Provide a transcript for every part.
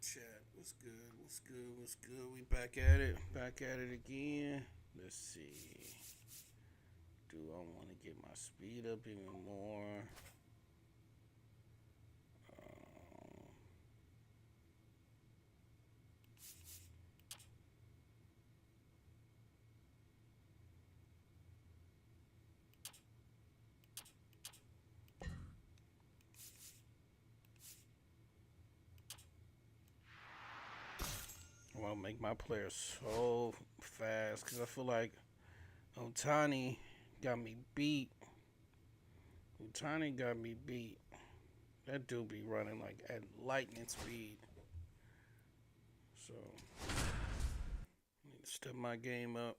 Chat, what's good? What's good? What's good? We back at it. Back at it again. Let's see. Do I want to get my speed up even more? I want to make my player so fast because I feel like Otani got me beat. Otani got me beat. That dude be running like at lightning speed. So, I need to step my game up.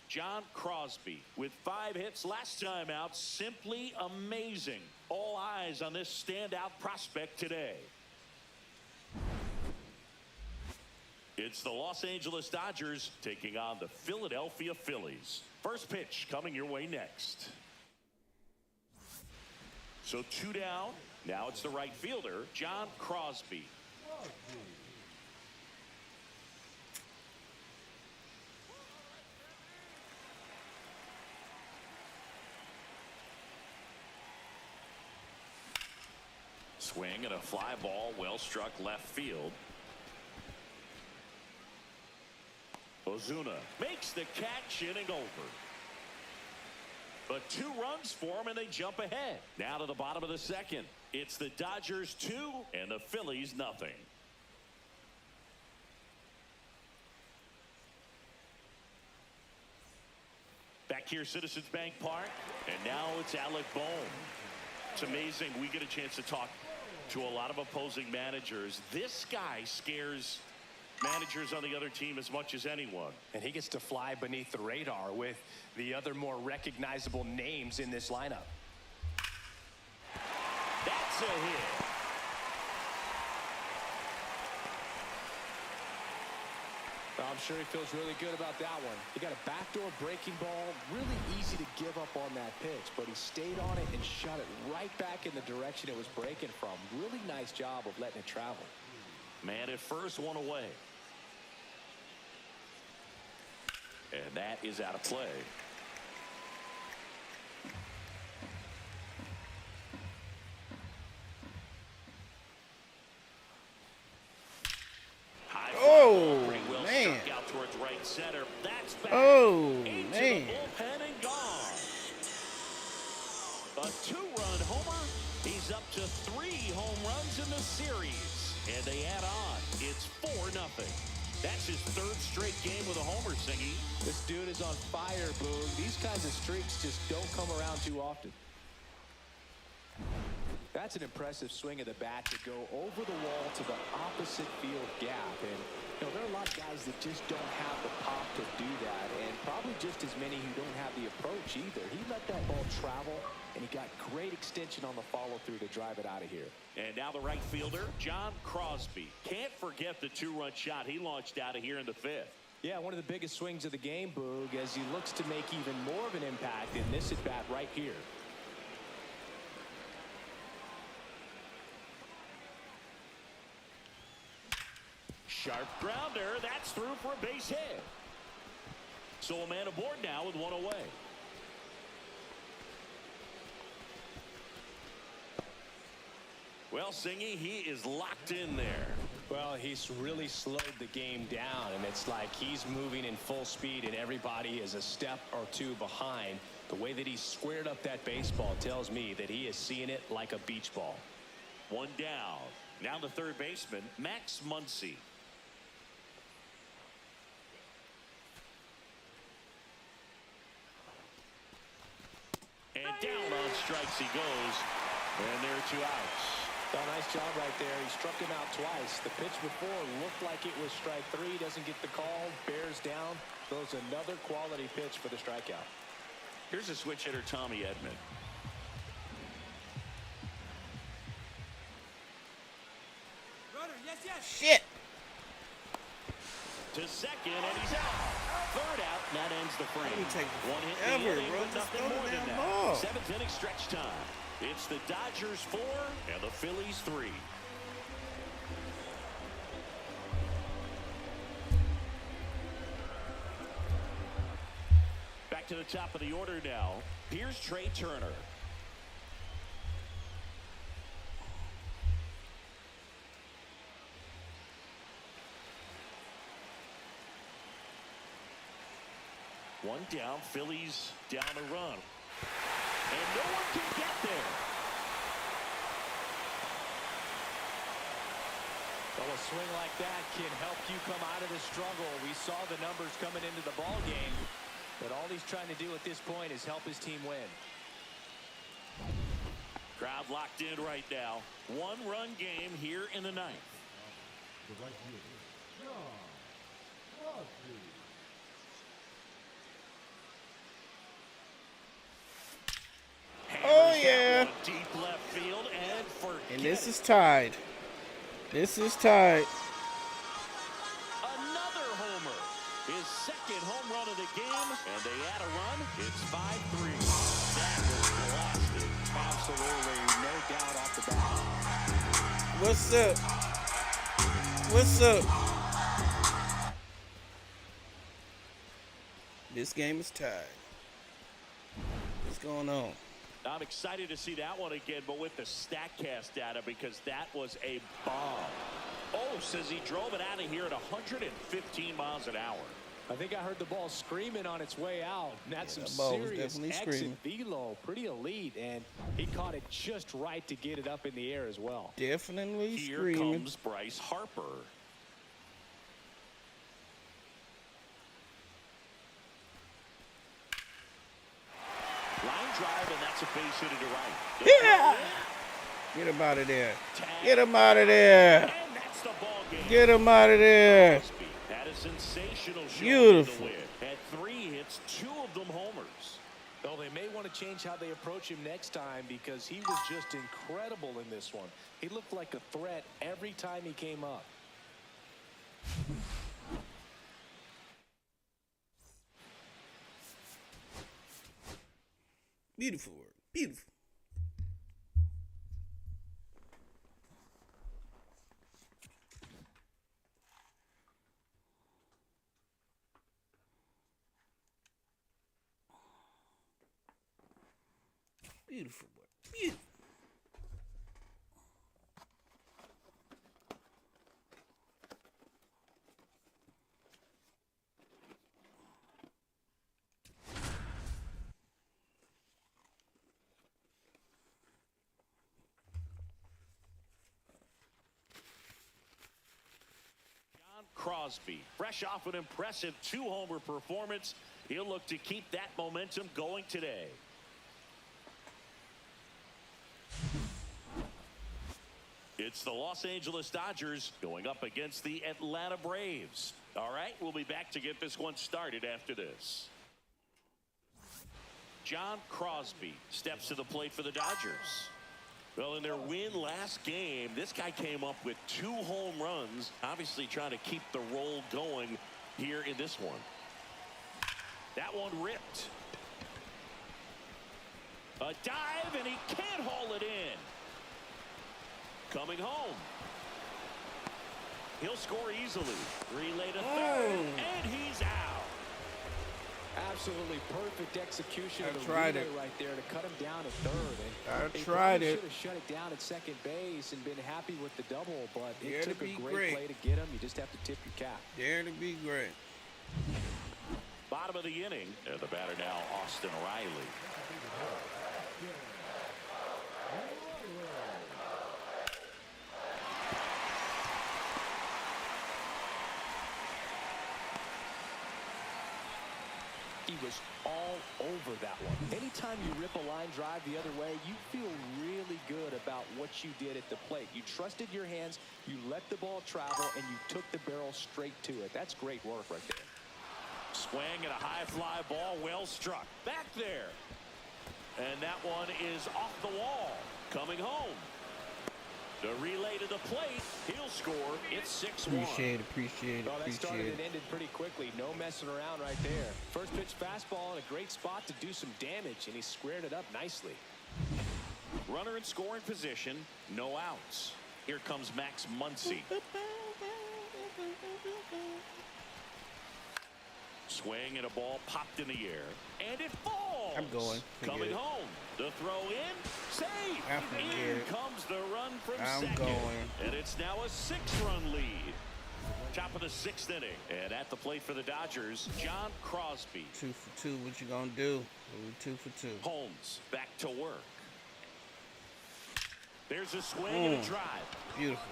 John Crosby with 5 hits last time out. Simply amazing. All eyes on this standout prospect today. It's the Los Angeles Dodgers taking on the Philadelphia Phillies. First pitch coming your way next. So 2 down. Now it's the right fielder, John Crosby. Swing and a fly ball, well struck left field. Ozuna makes the catch, inning over. But 2 runs for him and they jump ahead. Now to the bottom of the second. It's the Dodgers 2 and the Phillies nothing. Back here, Citizens Bank Park, and now it's Alec Bohm. It's amazing. We get a chance to talk to a lot of opposing managers. This guy scares managers on the other team as much as anyone. And he gets to fly beneath the radar with the other more recognizable names in this lineup. That's a hit. I'm sure he feels really good about that one. He got a backdoor breaking ball, really easy to give up on that pitch, but he stayed on it and shot it right back in the direction it was breaking from. Really nice job of letting it travel. Man at first, 1 away. And that is out of play. Oh, well man. Out towards right center. That's back. Oh, Into man. the bullpen and gone. A 2-run homer. He's up to 3 home runs in the series. And they add on. It's 4-0. That's his 3rd straight game with a homer, Singy. This dude is on fire, Boog. These kinds of streaks just don't come around too often. That's an impressive swing of the bat to go over the wall to the opposite field gap. And, you know, there are a lot of guys that just don't have the pop to do that. And probably just as many who don't have the approach either. He let that ball travel, and he got great extension on the follow-through to drive it out of here. And now the right fielder, John Crosby. Can't forget the 2-run shot he launched out of here in the 5th. Yeah, one of the biggest swings of the game, Boog, as he looks to make even more of an impact in this at-bat right here. Sharp grounder. That's through for a base hit. So a man aboard now with 1 away. Well, Singy, he is locked in there. Well, he's really slowed the game down, and it's like he's moving in full speed and everybody is a step or 2 behind. The way that he squared up that baseball tells me that he is seeing it like a beach ball. 1 down. Now the third baseman, Max Muncy. And down on strikes he goes. And there are 2 outs. Oh, nice job right there. He struck him out twice. The pitch before looked like it was strike 3. Doesn't get the call. Bears down. Throws another quality pitch for the strikeout. Here's a switch hitter, Tommy Edman. Shit. To second, and he's out. third out, and that ends the frame. It take One hit in the forever, inning, bro. but Just nothing throw more the than damn that. ball. Seventh inning stretch time. It's the Dodgers 4 and the Phillies 3. Back to the top of the order now. Here's Trey Turner. One down, Phillies down a run. And no one can get there. Well, a swing like that can help you come out of the struggle. We saw the numbers coming into the ball game, but all he's trying to do at this point is help his team win. Crowd locked in right now. One-run game here in the ninth. Oh, yeah. Deep left field and forget And this it. is tied. This is tied. Another homer. His second home run of the game, and they add a run. It's 5-3. That was blasted. Absolutely, no doubt off the bat. What's up? What's up? This game is tied. What's going on? I'm excited to see that one again, but with the StatCast data, because that was a bomb. Oh, says he drove it out of here at 115 miles an hour. I think I heard the ball screaming on its way out. That's Yeah, some that ball was serious definitely exit screaming. velo, pretty elite, and he caught it just right to get it up in the air as well. Definitely Here screaming. comes Bryce Harper. Line drive, and that's a base hit to right. Yeah! Get him out of there. Get him out of there. And that's the ball game. Get him out of there. Had a sensational showing Beautiful. in the win. Had 3 hits, 2 of them homers. Well, they may want to change how they approach him next time because he was just incredible in this one. He looked like a threat every time he came up. Beautiful work. Beautiful. Beautiful work. Beautiful. Crosby, fresh off an impressive 2-homer performance. He'll look to keep that momentum going today. It's the Los Angeles Dodgers going up against the Atlanta Braves. All right, we'll be back to get this one started after this. John Crosby steps to the plate for the Dodgers. Well, in their win last game, this guy came up with 2 home runs, obviously trying to keep the roll going here in this one. That one ripped. A dive, and he can't haul it in. Coming home. He'll score easily. Relay to third, and he's out. Absolutely perfect execution I of the tried relay it. right there to cut him down at third. And I they tried probably it. should have shut it down at second base and been happy with the double, but Dare it to took a be great great. play to get him. You just have to tip your cap. Dare to be great. Bottom of the inning. And the batter now, Austin Riley. He was all over that one. Anytime you rip a line drive the other way, you feel really good about what you did at the plate. You trusted your hands, you let the ball travel, and you took the barrel straight to it. That's great work right there. Swing and a high fly ball, well struck. Back there. And that one is off the wall. Coming home. The relay to the plate. He'll score. It's 6-1. Appreciate it. Well, that started and ended pretty quickly. No messing around right there. First pitch fastball in a great spot to do some damage, and he squared it up nicely. Runner in scoring position. No outs. Here comes Max Muncy. Swing and a ball popped in the air. And it falls. I'm going. Coming home. The throw in. Safe. In comes the run from second. And it's now a 6-run lead. Top of the 6th inning. And at the plate for the Dodgers, John Crosby. 2 for 2. What you gonna do? 2 for 2. Holmes back to work. There's a swing and a drive. Beautiful.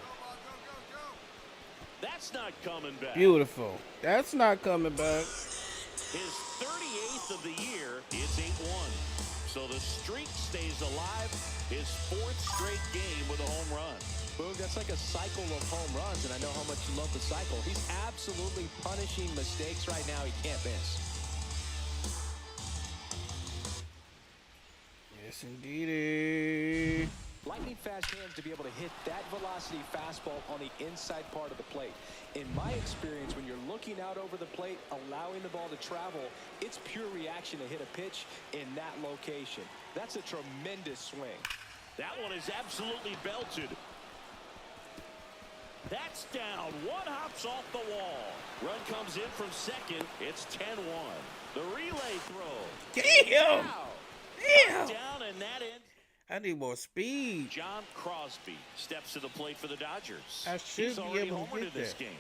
That's not coming back. Beautiful. That's not coming back. His 38th of the year. It's 8-1. So the streak stays alive. His 4th straight game with a home run. Boog, that's like a cycle of home runs, and I know how much you love the cycle. He's absolutely punishing mistakes right now he can't miss. Yes, indeedy. Lightning fast hands to be able to hit that velocity fastball on the inside part of the plate. In my experience, when you're looking out over the plate, allowing the ball to travel, it's pure reaction to hit a pitch in that location. That's a tremendous swing. That one is absolutely belted. That's down. One hops off the wall. Run comes in from second. It's 10-1. The relay throw. Damn! Damn! Down, and that ends. I need more speed. John Crosby steps to the plate for the Dodgers. I should He's be already able to homered in get this that. game.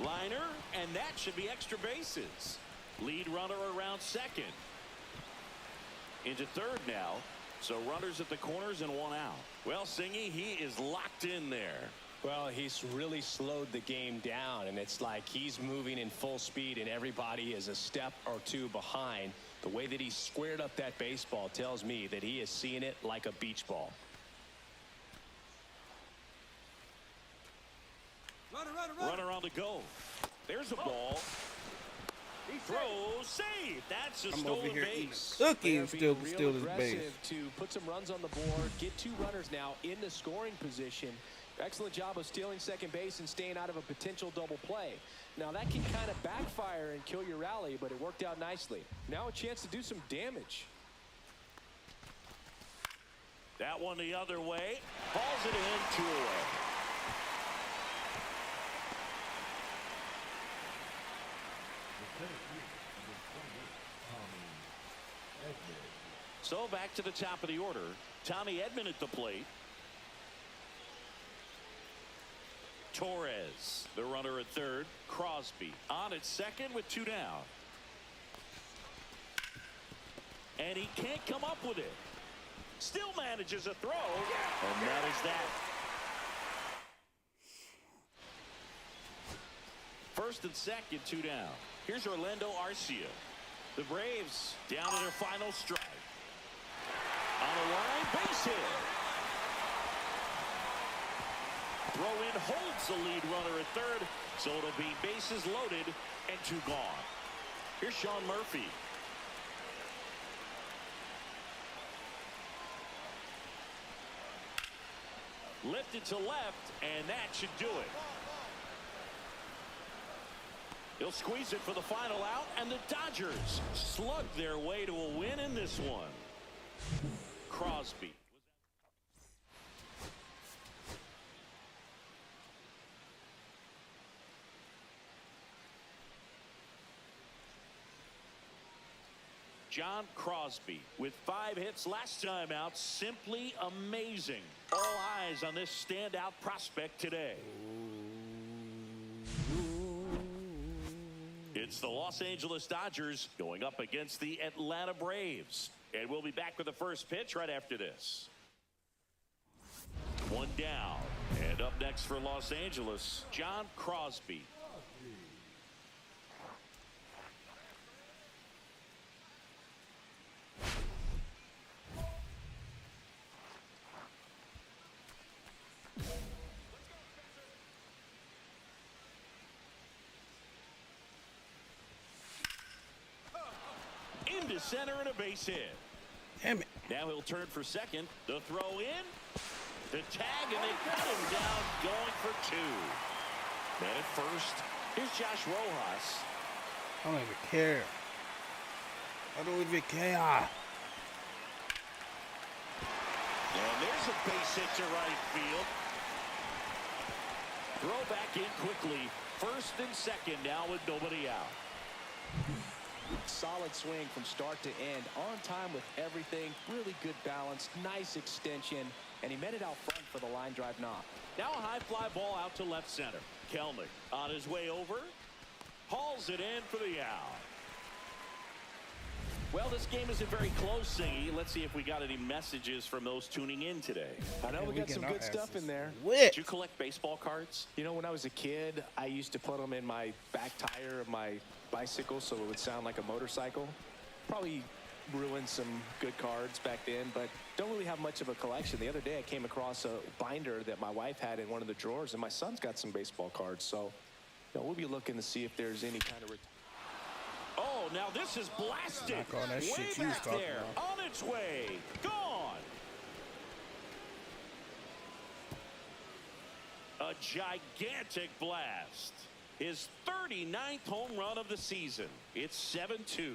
Liner, and that should be extra bases. Lead runner around second. Into third now. So runners at the corners and one out. Well, Singy, he is locked in there. Well, he's really slowed the game down, and it's like he's moving in full speed and everybody is a step or two behind. The way that he squared up that baseball tells me that he is seeing it like a beach ball. Runner on the go. There's a ball. Throw, save. That's a I'm stolen over here base. eating a cookie and still Real his base. aggressive to put some runs on the board, get 2 runners now in the scoring position. Excellent job of stealing second base and staying out of a potential double play. Now that can kind of backfire and kill your rally, but it worked out nicely. Now a chance to do some damage. That one the other way. Hauls it in, 2 away. So back to the top of the order. Tommy Edman at the plate. Torres, the runner at third. Crosby on at second with 2 down. And he can't come up with it. Still manages a throw. And that is that. First and second, 2 down. Here's Orlando Arcia. The Braves down to their final strike. On the line, base hit. Throw in holds the lead runner at third, so it'll be bases loaded and 2 gone. Here's Sean Murphy. Lifted to left, and that should do it. He'll squeeze it for the final out, and the Dodgers slug their way to a win in this one. Crosby. John Crosby with 5 hits last time out. Simply amazing. All eyes on this standout prospect today. It's the Los Angeles Dodgers going up against the Atlanta Braves. And we'll be back with the first pitch right after this. 1 down. And up next for Los Angeles, John Crosby. Into center and a base hit. Now he'll turn for second. The throw in. The tag, and they cut him down, going for 2. Man at first. Here's Josh Rojas. I don't even care. I don't even care. And there's a base hit to right field. Throw back in quickly. First and second now with nobody out. Solid swing from start to end. On time with everything. Really good balance. Nice extension. And he met it out front for the line drive knock. Now a high fly ball out to left center. Kelnick on his way over. Hauls it in for the out. Well, this game isn't very close, Singy. Let's see if we got any messages from those tuning in today. I know we got some good stuff in there. Did you collect baseball cards? You know, when I was a kid, I used to put them in my back tire of my bicycle so it would sound like a motorcycle. Probably ruined some good cards back then, but don't really have much of a collection. The other day I came across a binder that my wife had in one of the drawers, and my son's got some baseball cards. So we'll be looking to see if there's any kind of... Oh, now this is blasted. That way shit you was back talking there. about. On its way. Gone. A gigantic blast. His 39th home run of the season. It's 7-2.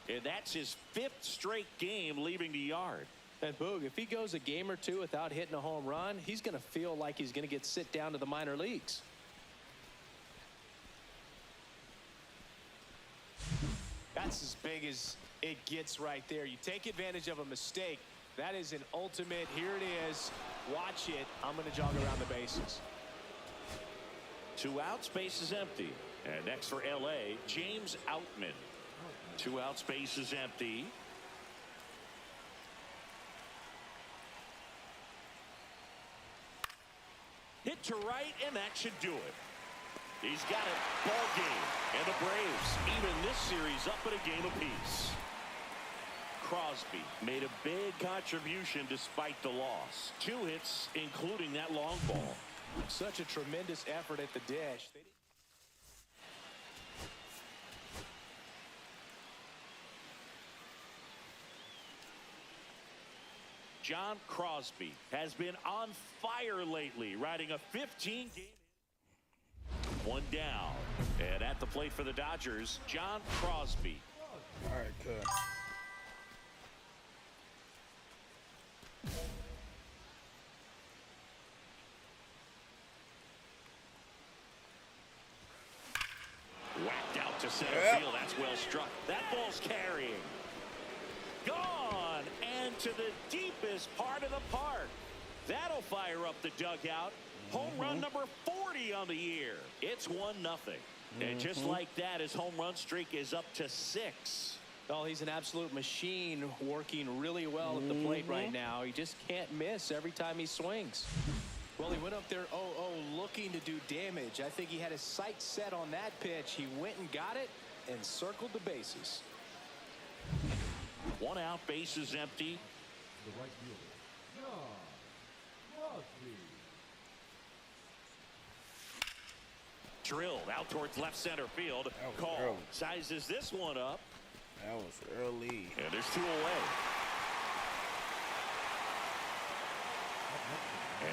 And that's his 5th straight game leaving the yard. And Boog, if he goes a game or two without hitting a home run, he's going to feel like he's going to get sit down to the minor leagues. That's as big as it gets right there. You take advantage of a mistake. That is an ultimate. Here it is. Watch it. I'm going to jog around the bases. 2 outs, base is empty. And next for L.A., James Outman. 2 outs, base is empty. Hit to right, and that should do it. He's got it. Ball game. And the Braves even this series up at a game apiece. Crosby made a big contribution despite the loss. 2 hits, including that long ball. Such a tremendous effort at the dish. John Crosby has been on fire lately, riding a 15-game. 1 down. And at the plate for the Dodgers, John Crosby. All right, good. Whacked out to center field. That's well struck. That ball's carrying. Gone. And to the deepest part of the park. That'll fire up the dugout. Home run number 40 on the year. It's 1-0. And just like that, his home run streak is up to 6. Oh, he's an absolute machine, working really well at the plate right now. He just can't miss every time he swings. Well, he went up there 0-0 looking to do damage. I think he had his sights set on that pitch. He went and got it and circled the bases. 1 out, bases empty. The right fielder, John Crosby. Drilled out towards left center field. Call sizes this one up. That was early. And there's 2 away.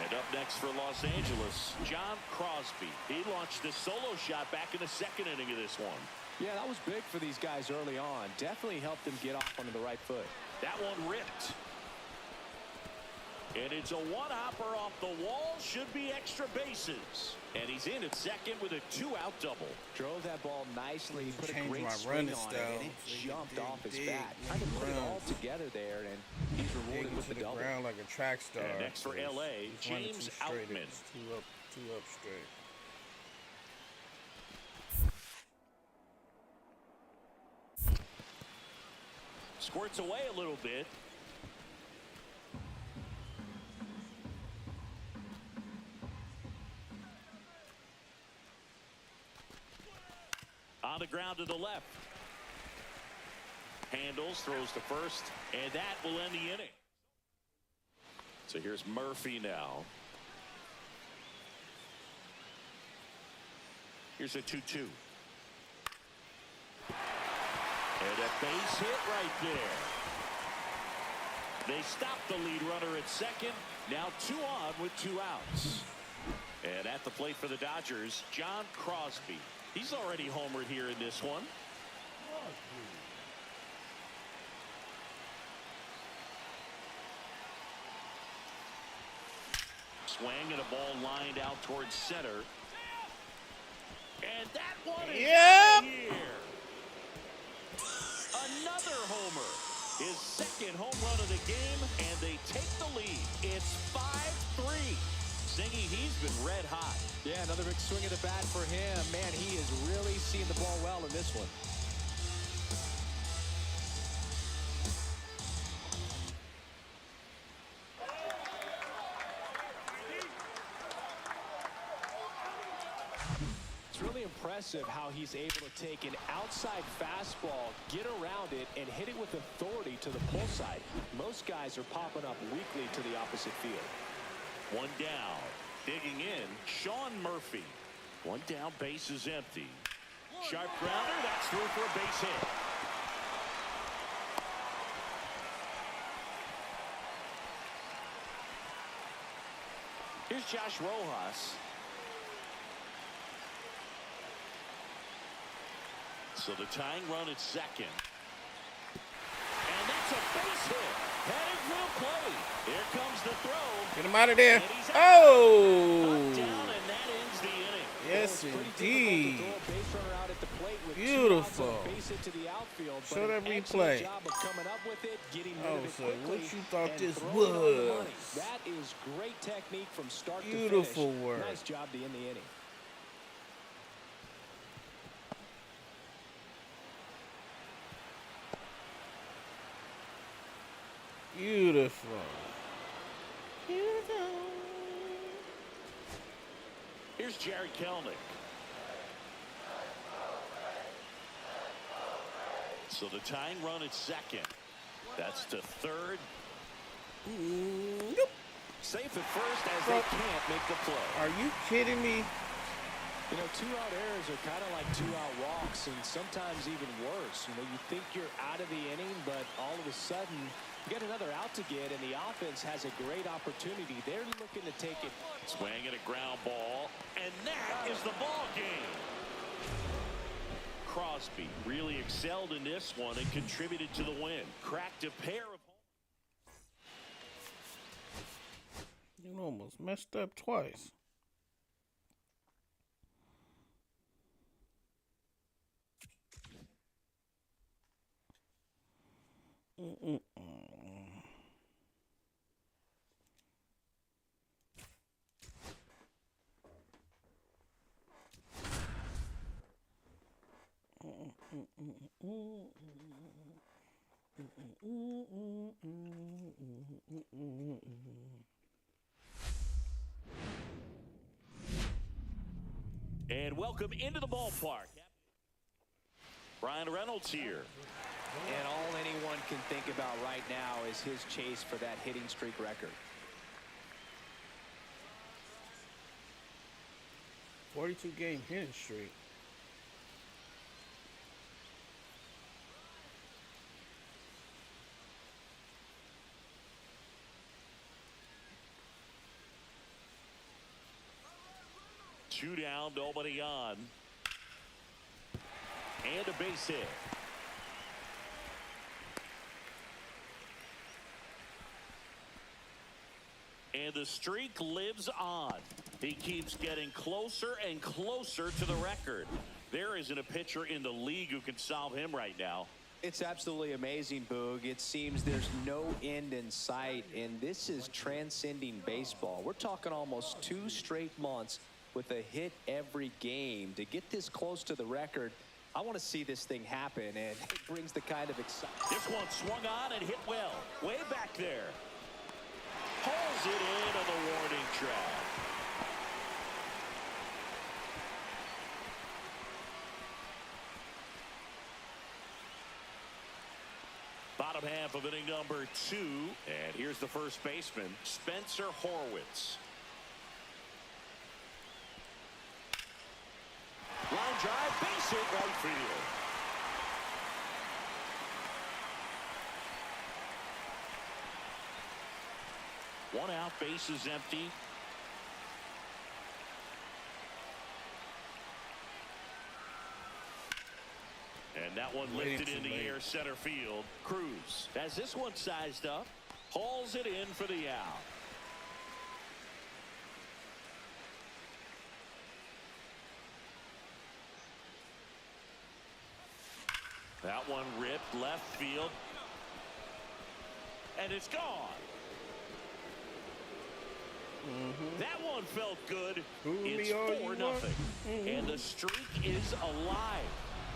And up next for Los Angeles, John Crosby. He launched a solo shot back in the 2nd inning of this one. Yeah, that was big for these guys early on. Definitely helped them get off onto the right foot. That one ripped. And it's a 1-hopper off the wall. Should be extra bases. And he's in at second with a 2-out double. Drove that ball nicely, put a great my swing running on style. it, and it jumped off his bat. Kind of put it all together there, and he's rewarded with the double. Ground like a track star. And next for L.A., James Outman. 2 up straight. Squirts away a little bit. On the ground to the left. Handles, throws to first, and that will end the inning. So here's Murphy now. Here's a 2-2. And a base hit right there. They stopped the lead runner at second. Now 2 on with 2 outs. And at the plate for the Dodgers, John Crosby. He's already homered here in this one. Swing and a ball lined out towards center. And that one is out of here. Another homer. His second home run of the game, and they take the lead. It's 5-3. Zingy, he's been red hot. Yeah, another big swing of the bat for him. Man, he is really seeing the ball well in this one. It's really impressive how he's able to take an outside fastball, get around it, and hit it with authority to the pull side. Most guys are popping up weakly to the opposite field. 1 down. Digging in, Sean Murphy. 1 down, base is empty. Sharp grounder, that's through for a base hit. Here's Josh Rojas. So the tying run at second. And that's a base hit. Headed for the plate. Here comes the throw. Get him out of there. Oh! Down, and that ends the inning. Yes, indeed. Beautiful. Show that replay. Oh, so what you thought this was? That is great technique from start to finish. Beautiful work. Nice job to end the inning. Beautiful. Beautiful. Here's Jared Kelnick. So the tying run at second. That's to third. Nope. Safe at first as they can't make the play. Are you kidding me? You know, 2-out errors are kind of like 2-out walks, and sometimes even worse. You know, you think you're out of the inning, but all of a sudden, you get another out to get, and the offense has a great opportunity. They're looking to take it. Swing and a ground ball, and that is the ball game. Crosby really excelled in this one and contributed to the win. Cracked a pair of. You almost messed up twice. And welcome into the ballpark. Ryan Reynolds here. And all anyone can think about right now is his chase for that hitting streak record. 42-game hitting streak. Two down, nobody on. And a base hit. And the streak lives on. He keeps getting closer and closer to the record. There isn't a pitcher in the league who can solve him right now. It's absolutely amazing, Boog. It seems there's no end in sight, and this is transcending baseball. We're talking almost 2 straight months with a hit every game. To get this close to the record, I want to see this thing happen, and it brings the kind of excitement. This one swung on and hit well. Way back there. Pulls it in on the warning track. Bottom half of inning number 2. And here's the first baseman, Spencer Horwitz. Line drive, base hit, right field. One out, bases empty. And that one lifted in the air center field. Cruz has this one sized up. Hauls it in for the out. That one ripped left field. And it's gone. That one felt good. It's 4-0. And the streak is alive.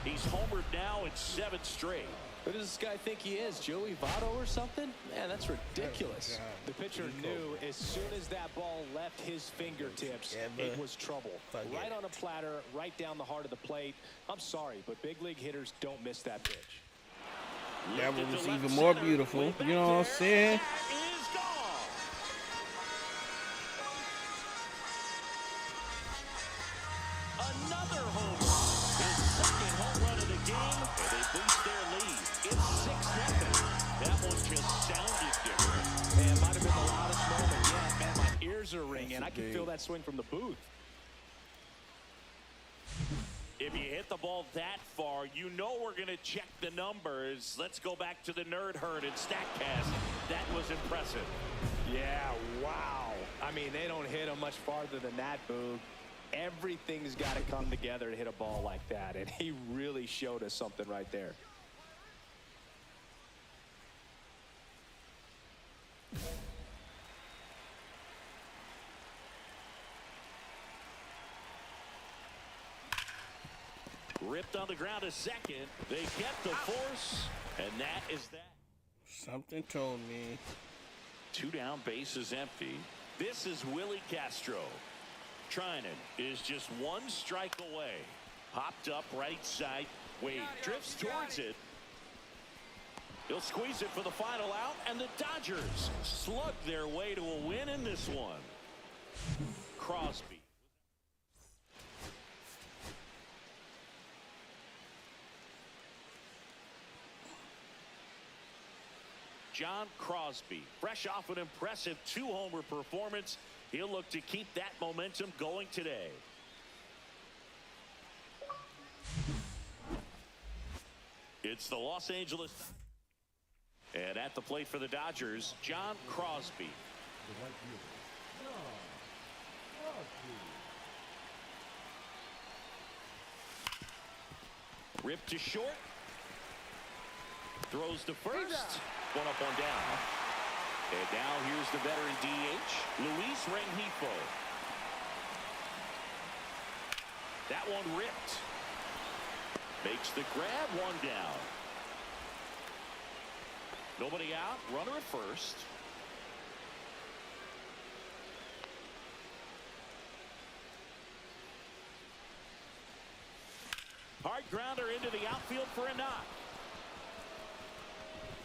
He's homered now in 7 straight. Who does this guy think he is, Joey Votto or something? Man, that's ridiculous. The pitcher knew as soon as that ball left his fingertips, it was trouble. Right on a platter, right down the heart of the plate. I'm sorry, but big league hitters don't miss that pitch. That one was even more beautiful. You know what I'm saying? Another home run. His second home run of the game, and they boost their lead. It's 6-0. That one just sounded different. Man, it might have been the loudest moment yet. Man, my ears are ringing. I can feel that swing from the booth. If you hit the ball that far, you know we're going to check the numbers. Let's go back to the Nerd Herd and StatCast. That was impressive. Yeah, wow. I mean, they don't hit him much farther than that, Boog. Everything's got to come together to hit a ball like that, and he really showed us something right there. Ripped on the ground a second. They kept the force, and that is that. Something told me. 2 down, bases empty. This is Willie Castro. Trinan is just 1 strike away. Popped up right side. Wade drifts towards it. He'll squeeze it for the final out, and the Dodgers slug their way to a win in this one. Crosby. John Crosby, fresh off an impressive 2-homer performance. He'll look to keep that momentum going today. It's the Los Angeles. And at the plate for the Dodgers, John Crosby. The right fielder, John Crosby. Ripped to short. Throws to first. One up, one down. And now here's the veteran DH, Luis Rengifo. That one ripped. Makes the grab, 1 down. Nobody out, runner at first. Hard grounder into the outfield for a knock.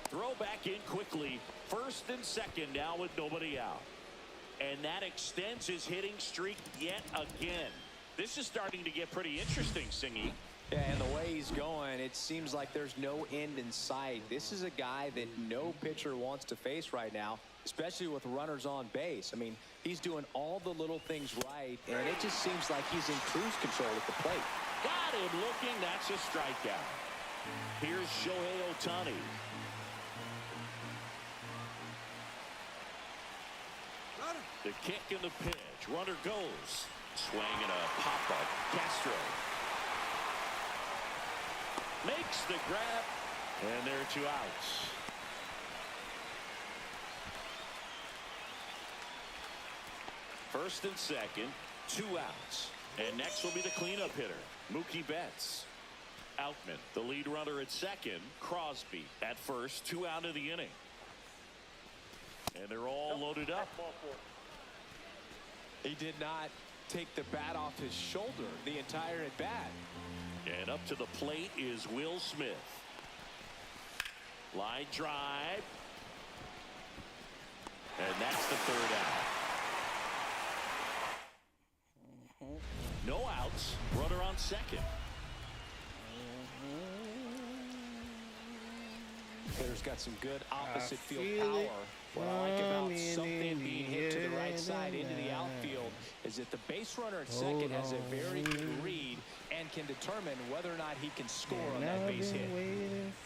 Throw back in quickly. First and second now with nobody out. And that extends his hitting streak yet again. This is starting to get pretty interesting, Singy. Yeah, and the way he's going, it seems like there's no end in sight. This is a guy that no pitcher wants to face right now, especially with runners on base. I mean, he's doing all the little things right, and it just seems like he's in cruise control at the plate. Got him looking. That's a strikeout. Here's Shohei Ohtani. The kick and the pitch. Runner goes. Swing and a pop-up. Castro makes the grab, and there are 2 outs. First and second, 2 outs. And next will be the cleanup hitter, Mookie Betts. Outman, the lead runner at second. Crosby at first, 2 out of the inning. And they're all loaded up. He did not take the bat off his shoulder the entire at bat. And up to the plate is Will Smith. Line drive. And that's the 3rd out. No outs. Runner on second. Hitter's got some good opposite field power. What I like about something being hit side into the outfield is that the base runner at second has a very good read and can determine whether or not he can score on that base hit.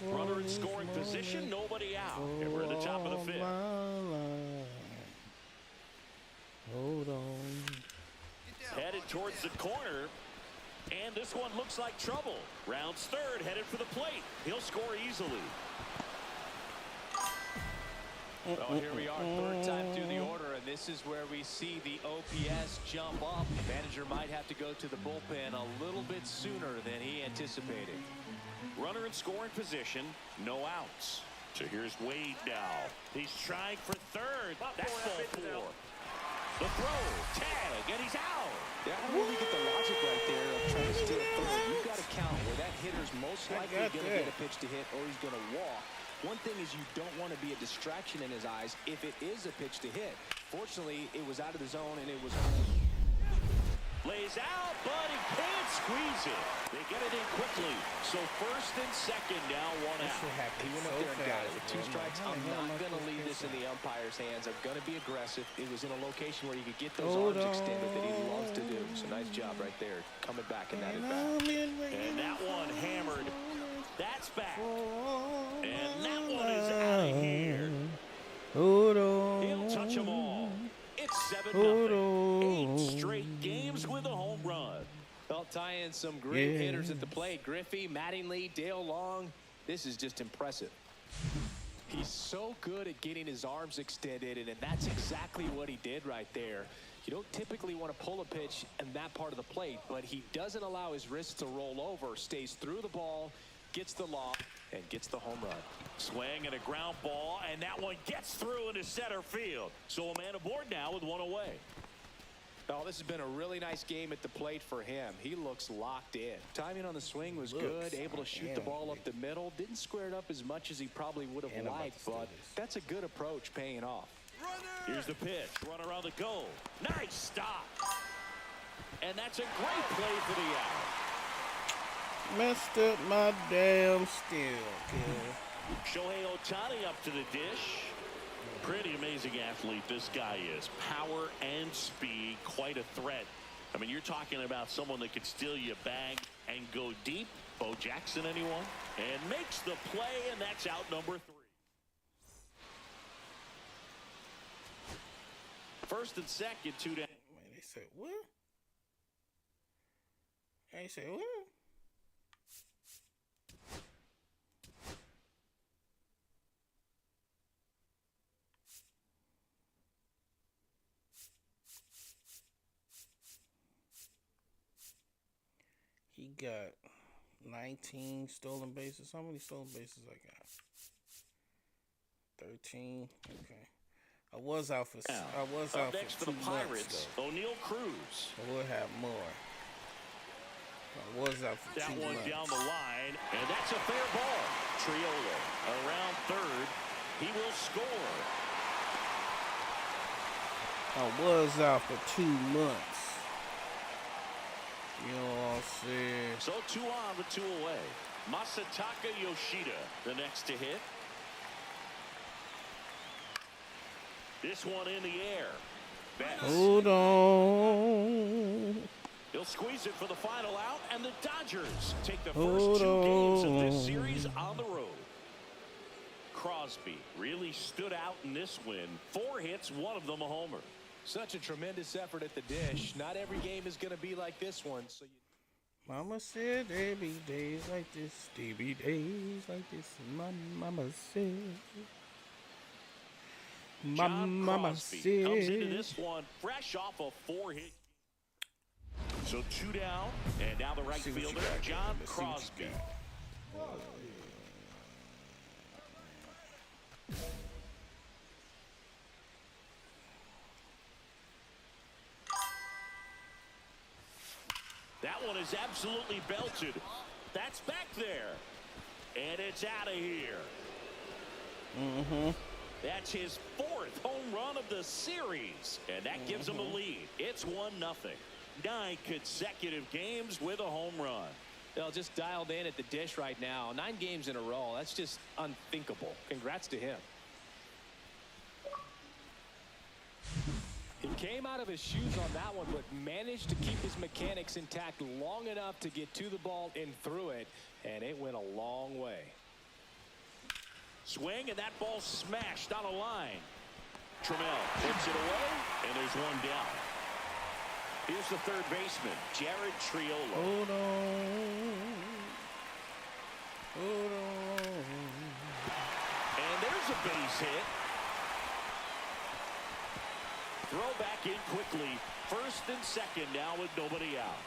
Runner in scoring position, nobody out. And we're at the top of the fifth. Hold on. Headed towards the corner. And this one looks like trouble. Rounds third, headed for the plate. He'll score easily. Well, here we are, third time through the order, and this is where we see the OPS jump up. Manager might have to go to the bullpen a little bit sooner than he anticipated. Runner in scoring position, no outs. So here's Wade now. He's trying for third. That's ball four. The throw, tag, and he's out. Yeah, I don't really get the logic right there of trying to steal third. You've got to count where that hitter's most likely going to get a pitch to hit or he's going to walk. One thing is you don't want to be a distraction in his eyes if it is a pitch to hit. Fortunately, it was out of the zone and it was... Lays out, but he can't squeeze it. They get it in quickly. So first and second now, one out. He went up there and got it. With 2 strikes, I'm not going to leave this in the umpire's hands. I'm going to be aggressive. It was in a location where you could get those arms extended that he loves to do. So nice job right there, coming back in that at-bat. And that one hammered. That's back. And that one is out of here. Hold on. He'll touch them all. It's 7-0. 8 straight games with a home run. Well, tie in some great hitters at the plate. Griffey, Mattingly, Dale Long. This is just impressive. He's so good at getting his arms extended, and that's exactly what he did right there. You don't typically want to pull a pitch in that part of the plate, but he doesn't allow his wrists to roll over, stays through the ball, gets the lob, and gets the home run. Swing and a ground ball, and that one gets through into center field. So a man aboard now with one away. Oh, this has been a really nice game at the plate for him. He looks locked in. Timing on the swing was good, able to shoot the ball up the middle. Didn't square it up as much as he probably would have liked, but that's a good approach paying off. Here's the pitch. Runner on the go. Nice stop. And that's a great play for the out. Messed up my damn skill, kid. Shohei Ohtani up to the dish. Pretty amazing athlete this guy is. Power and speed, quite a threat. I mean, you're talking about someone that could steal your bag and go deep. Bo Jackson, anyone? And makes the play, and that's out number 3. First and second, 2 down. Man, they said what? They said what? He got 19 stolen bases. How many stolen bases I got? 13. Okay. I was out for next 2 to the months, Pirates, though. O'Neal Cruz. I will have more. I was out for 2 That one months. down the line, and that's a fair ball. Triolo around third. He will score. I was out for 2 months. You know what I'm saying? So 2 on with 2 away. Masataka Yoshida, the next to hit. This one in the air. Betts. Hold on. He'll squeeze it for the final out, and the Dodgers take the Hold first 2 games of this on. series on the road. Crosby really stood out in this win. 4 hits, one of them a homer. Such a tremendous effort at the dish. Not every game is going to be like this one. So Mama said there be days like this. There be days like this. My mama said. My John mama Crosby comes into said. this one fresh off a 4-hit. So 2 down, and now the right See what you fielder, got, John Let's see what you Crosby. got. That one is absolutely belted. That's back there. And it's out of here. That's his 4th home run of the series. And that gives him a lead. It's 1-0. 9 consecutive games with a home run. they'll just dialed in at the dish right now. 9 games in a row. That's just unthinkable. Congrats to him. He Came out of his shoes on that one, but managed to keep his mechanics intact long enough to get to the ball and through it, and it went a long way. Swing, and that ball smashed on a line. Trammell hits it away, and there's one down. Here's the third baseman, Jared Triolo. Hold on. Hold on. And there's a base hit. Throw back in quickly. First and second now with nobody out.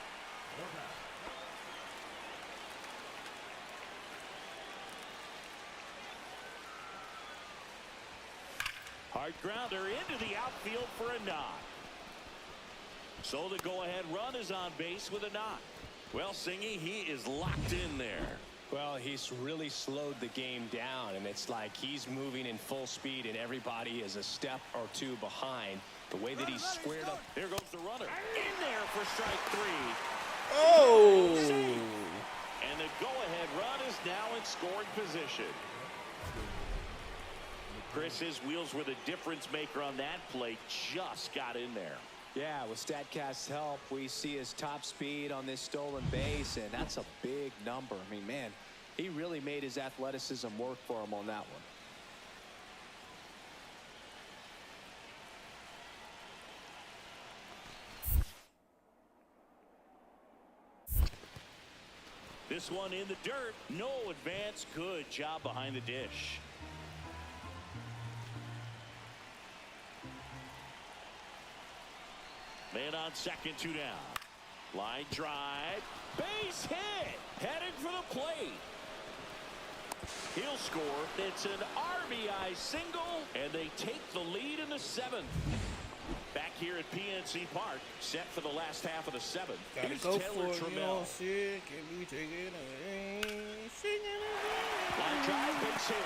Hard grounder into the outfield for a knock. So the go-ahead run is on base with a knock. Well, Singy, he is locked in there. Well, he's really slowed the game down, and it's like he's moving in full speed, and everybody is a step or two behind. The way that he's squared up. There goes the runner. In there for strike three. Oh! And the go-ahead run is now in scoring position. Chris, his wheels were the difference maker on that play. Just got in there. Yeah, with StatCast's help, we see his top speed on this stolen base, and that's a big number. I mean, man, he really made his athleticism work for him on that one. This one in the dirt. No advance. Good job behind the dish. Man on second, 2 down. Line drive. Base hit. Headed for the plate. He'll score. It's an RBI single, and they take the lead in the 7th. Back here at PNC Park, set for the last half of the 7th. Gotta Here's go Taylor for it, you Trammell. know, shit. Can we take it away? Sing it away. Line drive, base hit.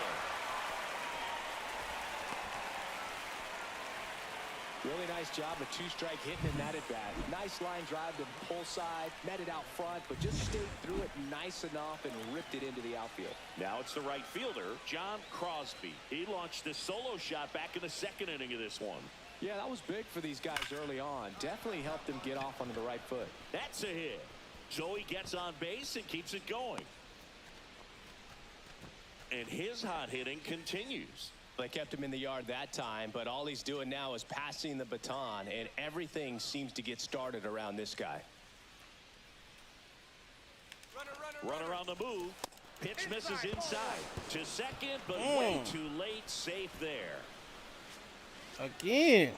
Really nice job of two-strike hitting in that at-bat. Nice line drive to the pull side, met it out front, but just stayed through it nice enough and ripped it into the outfield. Now it's the right fielder, John Crosby. He launched this solo shot back in the 2nd inning of this one. Yeah, that was big for these guys early on. Definitely helped them get off onto the right foot. That's a hit. So he gets on base and keeps it going. And his hot hitting continues. They kept him in the yard that time, but all he's doing now is passing the baton, and everything seems to get started around this guy. Runner on the move. Pitch misses inside. To second, but way too late. Safe there. Again.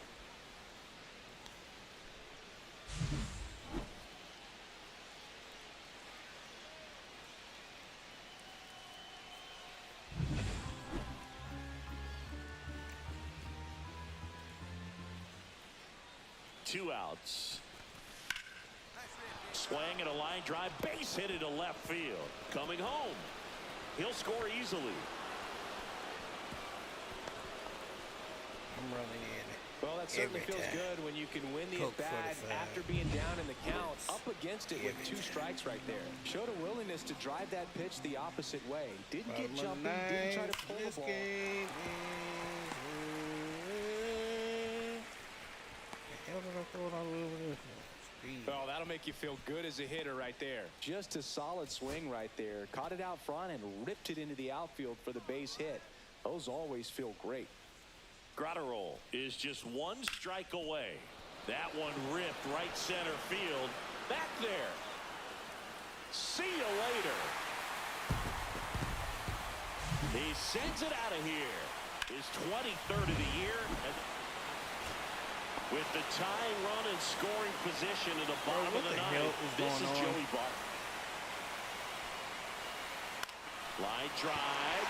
Two outs. Swing and a line drive. Base hit into left field. Coming home. He'll score easily. I'm running in. Well, that certainly Every feels time. good when you can win the Coke at-bat 45. after being down in the count, up against it with Every 2 time. strikes right there. Showed a willingness to drive that pitch the opposite way. Didn't get Bottom of jumping, didn't try to ninth, pull the this ball. game is the hell did I throw it all over this one? Speed. Well, that'll make you feel good as a hitter right there. Just a solid swing right there. Caught it out front and ripped it into the outfield for the base hit. Those always feel great. Gratterol is just 1 strike away. That one ripped right center field. Back there. See you later. He sends it out of here. His 23rd of the year. And with the tying run and scoring position at the bottom what of the the hell ninth, is this going is on? Joey Buck. Line drive.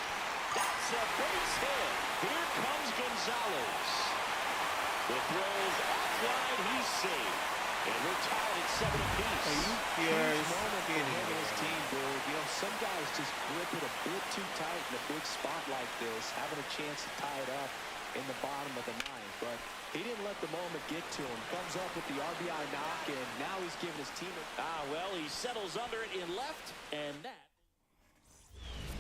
That's a base hit. Here comes Gonzalez. The throws offline. He's safe. And we're tied at 7 apiece. Are you Huge serious? moment for Get him and his it. team, dude. You know, some guys just grip it a bit too tight in a big spot like this, having a chance to tie it up in the bottom of the 9th. But he didn't let the moment get to him. Comes up with the RBI knock, and now he's giving his team Well, he settles under it in left, and that.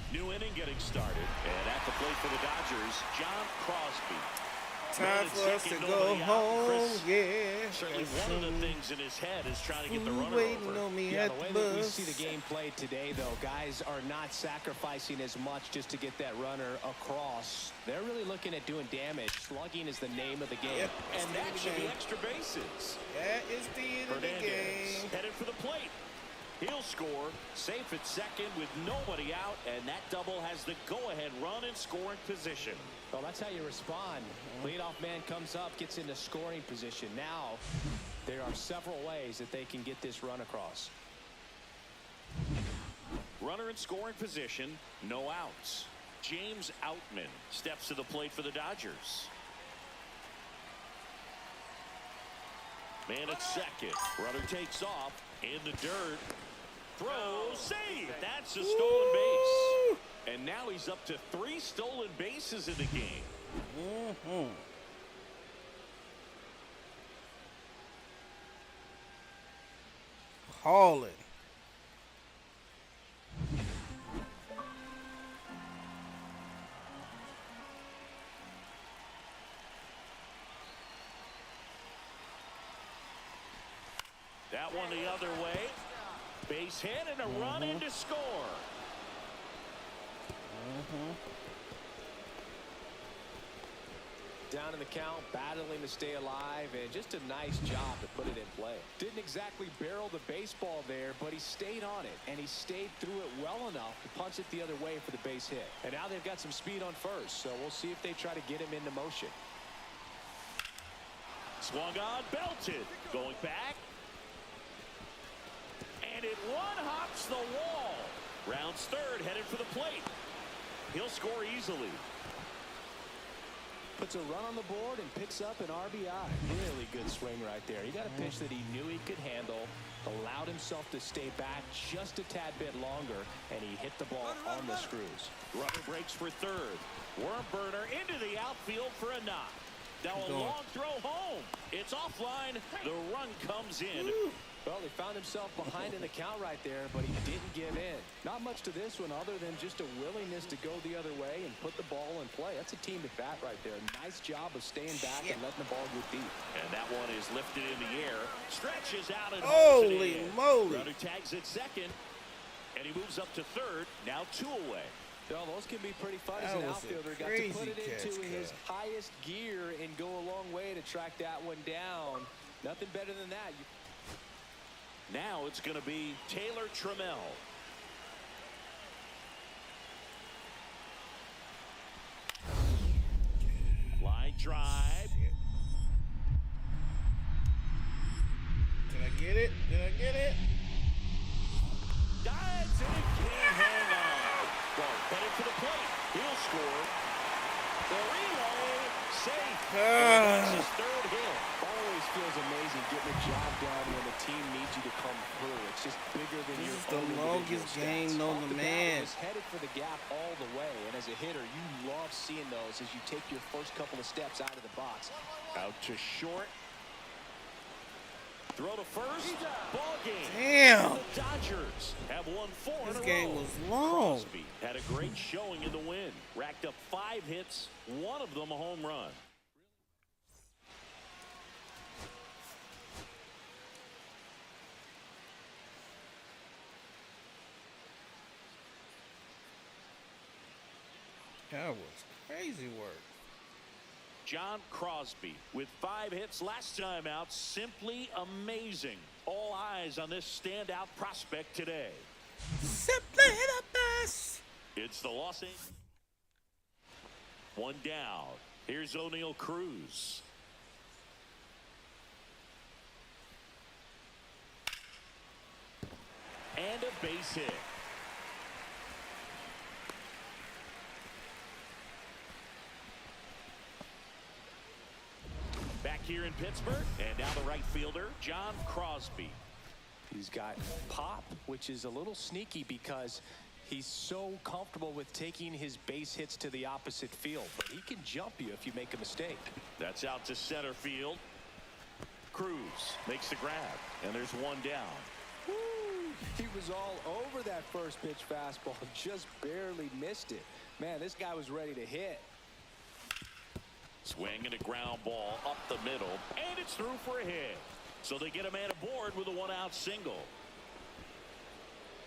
New inning getting started, and at the plate for the Dodgers, John Crosby. Time for us to go home. yeah. Certainly one of the things in his head is trying to get the runner waiting over. on me Yeah, at the way the that we bus. see the game played today, though, guys are not sacrificing as much just to get that runner across. They're really looking at doing damage. Slugging is the name of the game. Yep, And that should be extra bases. That is the end of the Hernandez game. headed for the plate. He'll score, safe at second with nobody out, and that double has the go-ahead run in scoring position. Well, that's how you respond. Leadoff man comes up, gets into scoring position. Now, there are several ways that they can get this run across. Runner in scoring position, no outs. James Outman steps to the plate for the Dodgers. Man at second. Runner takes off in the dirt. Throw, save. That's a stolen base. And now he's up to 3 stolen bases in the game. Hauling. That one the other way. Base hit and a run in to score. Down in the count, battling to stay alive, and just a nice job to put it in play. Didn't exactly barrel the baseball there, but he stayed on it, and he stayed through it well enough to punch it the other way for the base hit. And now they've got some speed on first, so we'll see if they try to get him into motion. Swung on, belted. Going back. And it one-hops the wall. Rounds third, headed for the plate. He'll score easily. Puts a run on the board and picks up an RBI. Really good swing right there. He got a pitch that he knew he could handle, allowed himself to stay back just a tad bit longer, and he hit the ball on the screws. Runner breaks for third. Worm burner into the outfield for a knock. Now a long throw home. It's offline. The run comes in. Well, he found himself behind in the count right there, but he didn't give in. Not much to this one other than just a willingness to go the other way and put the ball in play. That's a team at bat right there. Nice job of staying back and letting the ball go deep. And that one is lifted in the air. Stretches out and Holy moly. Runner tags at second. And he moves up to third. Now 2 away. Well, those can be pretty fun as That an was a outfielder. Got to crazy put it into catch, his Cut. highest gear and go a long way to track that one down. Nothing better than that. Now it's going to be Taylor Trammell. Line drive. Did I get it? Did I get it? Dives and it can't hang on. Well, headed for the plate. He'll score. The relay safe. That's his third hit. Always feels amazing getting a job done when the team needs you to come through. It's just bigger than This your is the own longest individual game stats. known Off to the bat, man. was headed for the gap all the way, and as a hitter, you love seeing those as you take your first couple of steps out of the box. Out to short. Throw to first. Ball game. Damn. The Dodgers have won 4 in This a game row. was long. Crosby had a great showing in the win. Racked up 5 hits, one of them a home run. That was crazy work. John Crosby with 5 hits last time out. Simply amazing. All eyes on this standout prospect today. Simply the best. It's the Los Angeles. 1 down. Here's O'Neal Cruz. And a base hit. Back here in Pittsburgh, and now the right fielder, John Crosby. He's got pop, which is a little sneaky because he's so comfortable with taking his base hits to the opposite field. But he can jump you if you make a mistake. That's out to center field. Cruz makes the grab, and there's 1 down. Woo! He was all over that first pitch fastball, just barely missed it. Man, this guy was ready to hit. Swing and a ground ball up the middle, and it's through for a hit. So they get a man aboard with a one-out single.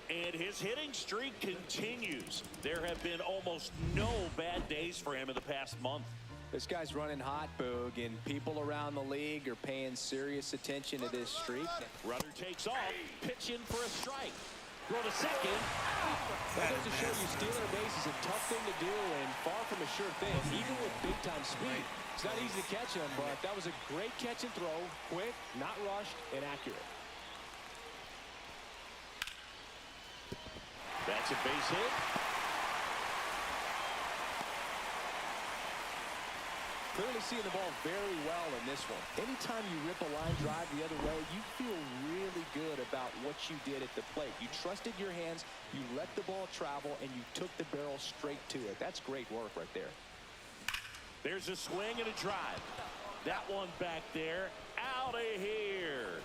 And his hitting streak continues. There have been almost no bad days for him in the past month. This guy's running hot, Boog, and people around the league are paying serious attention to this streak. Runner takes off, pitch in for a strike. Throw to second. That goes to show you stealing a base is a tough thing to do and far from a sure thing, even with big-time speed. It's not easy to catch him, but that was a great catch and throw. Quick, not rushed, and accurate. That's a base hit. Clearly seeing the ball very well in this one. Anytime you rip a line drive the other way, you feel really good about what you did at the plate. You trusted your hands, you let the ball travel, and you took the barrel straight to it. That's great work right there. There's a swing and a drive. That one back there, out of here.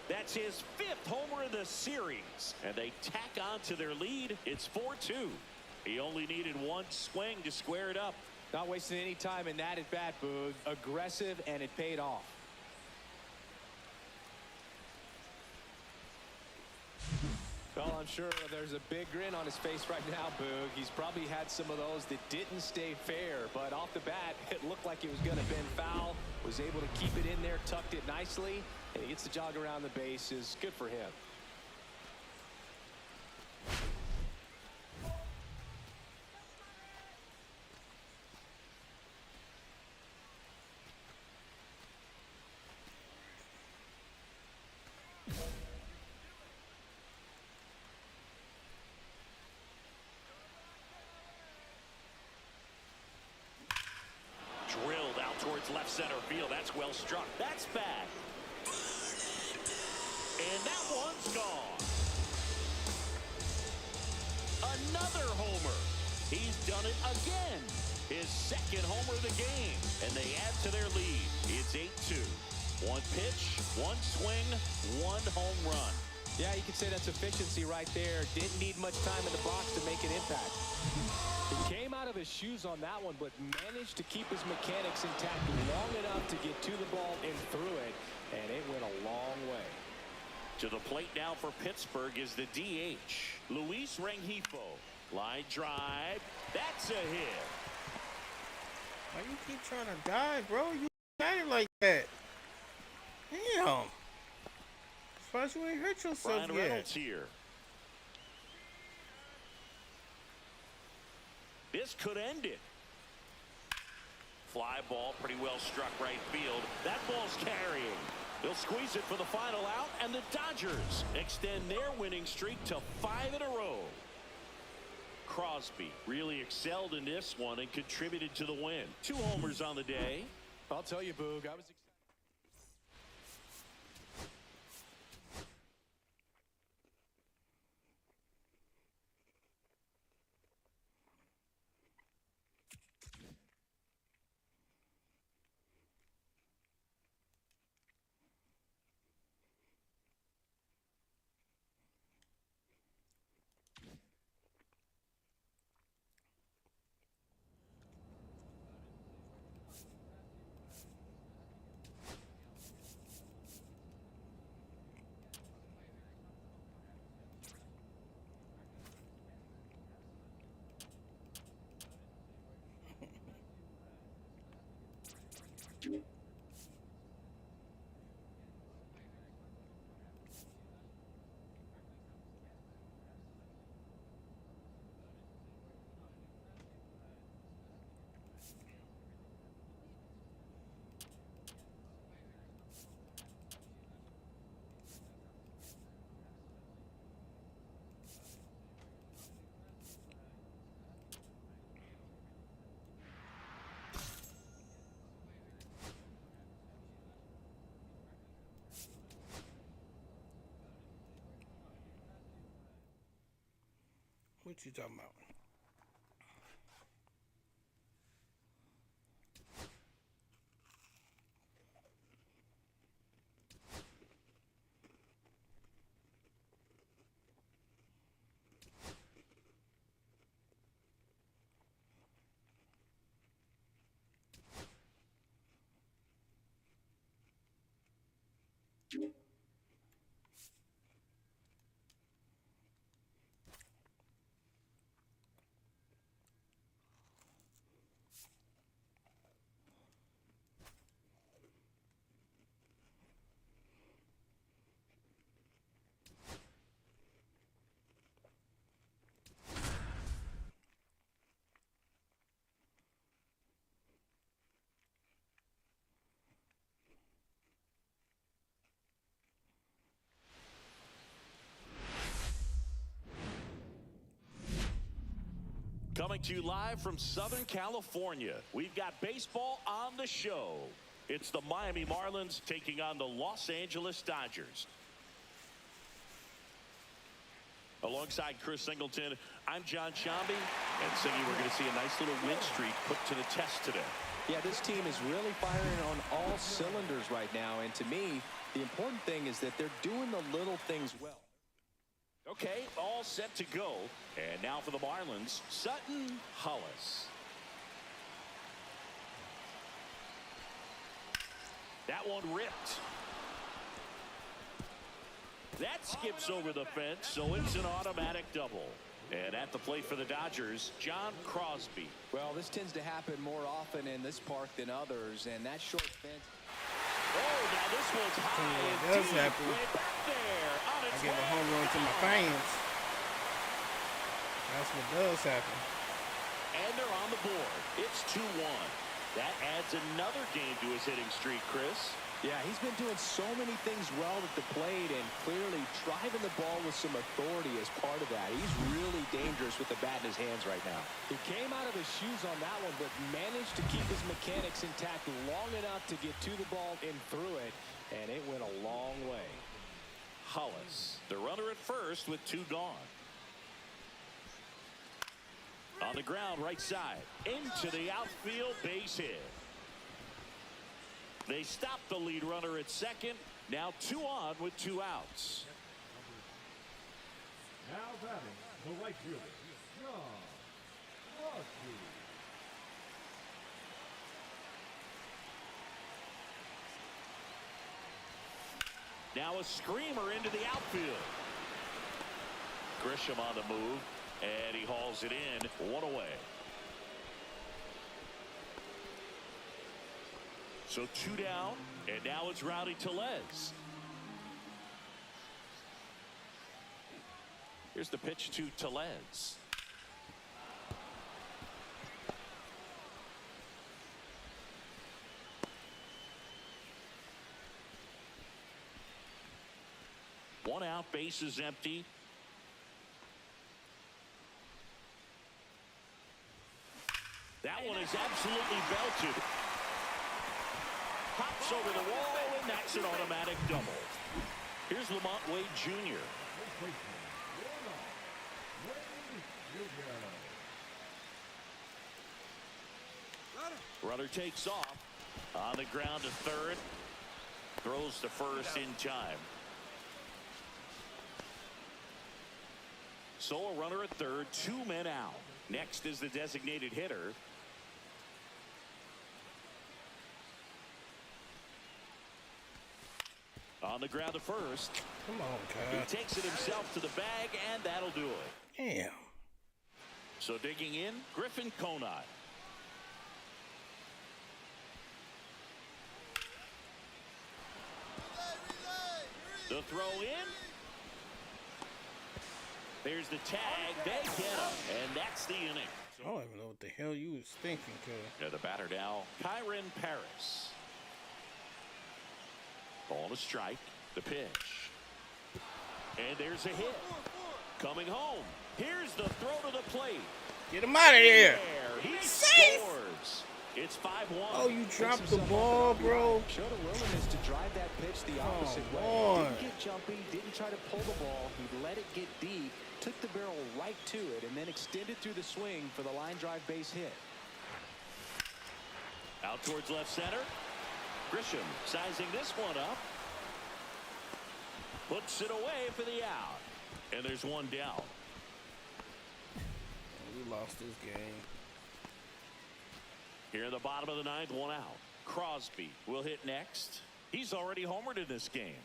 That's his 5th homer of the series, and they tack on to their lead. It's 4-2. He only needed one swing to square it up. Not wasting any time in that at bat, Boog. Aggressive, and it paid off. Well, I'm sure there's a big grin on his face right now, Boog. He's probably had some of those that didn't stay fair, but off the bat, it looked like it was going to bend foul. Was able to keep it in there, tucked it nicely, and he gets the jog around the bases. Good for him. Drilled out towards left center field. That's well struck. That's bad. And that one's gone. Another homer. He's done it again. His 2nd homer of the game. And they add to their lead. It's 8-2. One pitch, one swing, one home run. Yeah, you could say that's efficiency right there. Didn't need much time in the box to make an impact. He came out of his shoes on that one, but managed to keep his mechanics intact long enough to get to the ball and through it, and it went a long way. To the plate now for Pittsburgh is the DH, Luis Rengifo. Line drive. That's a hit. Why you keep trying to dive, bro? You got it like that. Damn. Surprised you ain't hurt yourself Ryan yet. Reynolds here. This could end it. Fly ball, pretty well struck right field. That ball's carrying. They'll squeeze it for the final out, and the Dodgers extend their winning streak to 5 in a row. Crosby really excelled in this one and contributed to the win. 2 homers on the day. I'll tell you, Boog, I was excited. What you talking about? Coming to you live from Southern California, we've got baseball on the show. It's the Miami Marlins taking on the Los Angeles Dodgers. Alongside Chris Singleton, I'm John Shambi. And Singy, we're going to see a nice little win streak put to the test today. Yeah, this team is really firing on all cylinders right now. And to me, the important thing is that they're doing the little things well. Okay, all set to go. And now for the Marlins, Sutton Hollis. That one ripped. That skips over the fence, so it's an automatic double. And at the plate for the Dodgers, John Crosby. Well, this tends to happen more often in this park than others, and that short fence. Oh, now this one's high and does deep, happen. way back there. On I its give a way. home run to my fans. That's what does happen. And they're on the board. It's 2-1. That adds another game to his hitting streak, Chris. Yeah, he's been doing so many things well at the plate and clearly driving the ball with some authority as part of that. He's really dangerous with the bat in his hands right now. He came out of his shoes on that one, but managed to keep his mechanics intact long enough to get to the ball and through it, and it went a long way. Hollis, the runner at first with 2 gone. On the ground, right side, into the outfield, base hit. They stop the lead runner at second. Now 2 on with 2 outs. Now batting the right fielder, John Crosby. Now a screamer into the outfield. Grisham on the move, and he hauls it in, 1 away. So 2 down, and now it's Rowdy Tellez. Here's the pitch to Tellez. One out, base is empty. That one is absolutely belted. Pops over the wall, and that's an automatic double. Here's Lamont Wade Jr. Runner takes off. On the ground to third. Throws to first in time. So a runner at third, 2 men out. Next is the designated hitter. On the ground to first. Come on, He Kyle. takes it himself to the bag, and that'll do it. Damn. So digging in, Griffin Conant. The throw in. There's the tag. They get him, and that's the inning. I don't even know what the hell you was thinking, cuz. Now the batter now, Kyron Paris. Ball to strike. The pitch. And there's a hit. Coming home. Here's the throw to the plate. Get him out of here. There, he Safe. scores. It's 5-1. Oh, you dropped the ball, bro. Showed a willingness to drive that pitch the opposite way. on. Didn't get jumpy, didn't try to pull the ball. He let it get deep, took the barrel right to it, and then extended through the swing for the line drive base hit. Out towards left center. Grisham sizing this one up. Puts it away for the out. And there's 1 down. We lost this game. Here in the bottom of the 9th, 1 out. Crosby will hit next. He's already homered in this game.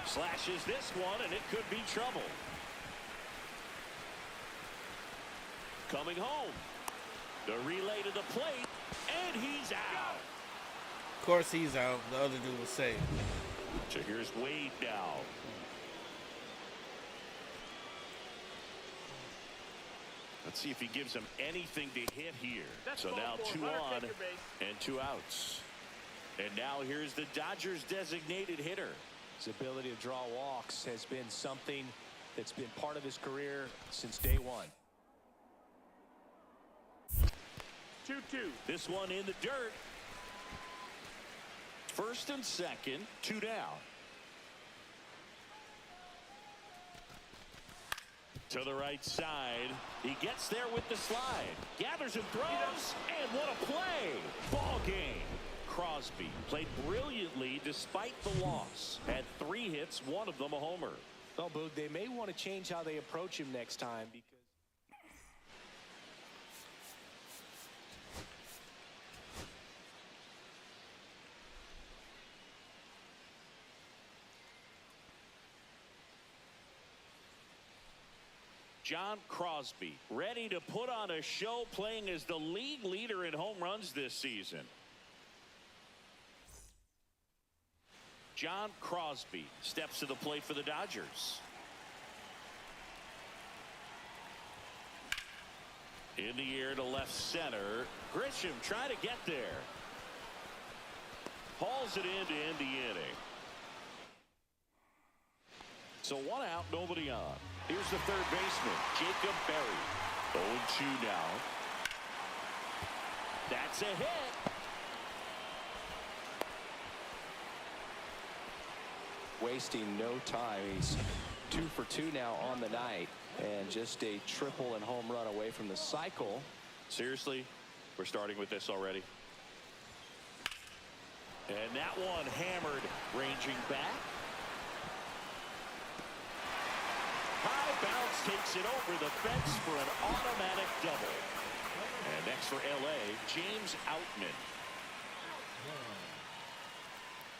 Slashes this one, and it could be trouble. Coming home. The relay to the plate, and he's out. Of course he's out. The other dude was safe. So here's Wade now. Let's see if he gives him anything to hit here. So now 2 on and 2 outs. And now here's the Dodgers designated hitter. His ability to draw walks has been something that's been part of his career since day one. 2-2. This one in the dirt. First and second, 2 down. To the right side. He gets there with the slide. Gathers and throws. And what a play. Ball game. Crosby played brilliantly despite the loss. Had 3 hits, one of them a homer. Well, Boog, they may want to change how they approach him next time because John Crosby ready to put on a show, playing as the league leader in home runs this season. John Crosby steps to the plate for the Dodgers. In the air to left center. Grisham trying to get there. Hauls it in to end the inning. So 1 out, nobody on. Here's the third baseman, Jacob Berry. 0-2 now. That's a hit. wasting no time. He's 2 for 2 now on the night, and just a triple and home run away from the cycle. Seriously, we're starting with this already. And that one hammered, ranging back. High bounce takes it over the fence for an automatic double. And next for LA, James Outman.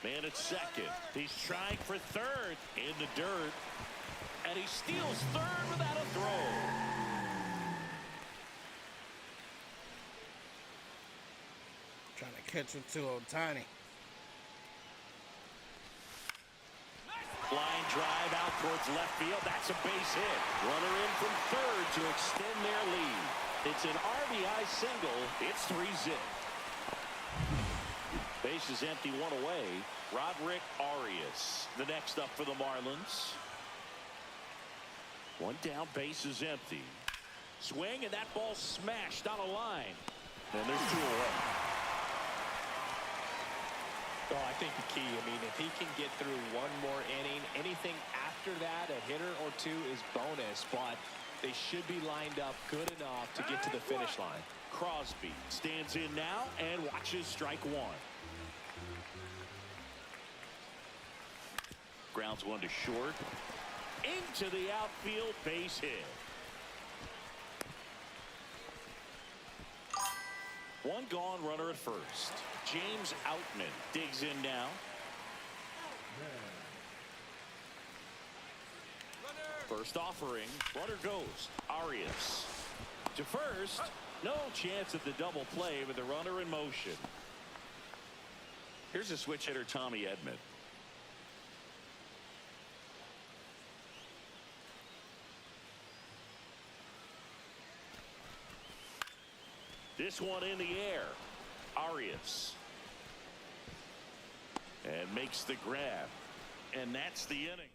Man at second. He's trying for third in the dirt. And he steals third without a throw. Trying to catch him too, Ohtani. Line drive out towards left field. That's a base hit. Runner in from third to extend their lead. It's an RBI single. It's 3-zip. Base is empty, 1 away. Roderick Arias, the next up for the Marlins. 1 down, base is empty. Swing, and that ball smashed on a line. And there's 2 away. Oh, I think the key, I mean, if he can get through 1 more inning, anything after that, a hitter or 2 is bonus, but they should be lined up good enough to get to the finish line. Crosby stands in now and watches strike 1. Grounds 1 to short. Into the outfield, base hit. 1 gone, runner at first. James Outman digs in now. First offering, runner goes. Arias to first. No chance at the double play with the runner in motion. Here's a switch hitter, Tommy Edman. This one in the air. Arias. And makes the grab. And that's the inning.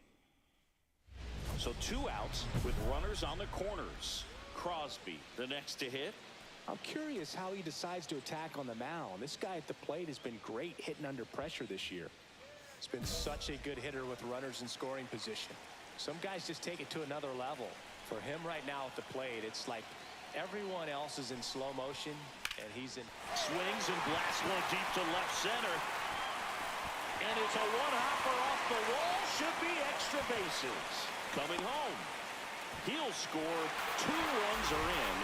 So 2 outs with runners on the corners. Crosby, the next to hit. I'm curious how he decides to attack on the mound. This guy at the plate has been great hitting under pressure this year. He's been such a good hitter with runners in scoring position. Some guys just take it to another level. For him right now at the plate, it's like everyone else is in slow motion, and he's in. Swings and blasts one deep to left center. And it's a one-hopper off the wall. Should be extra bases. Coming home. He'll score. 2 runs are in.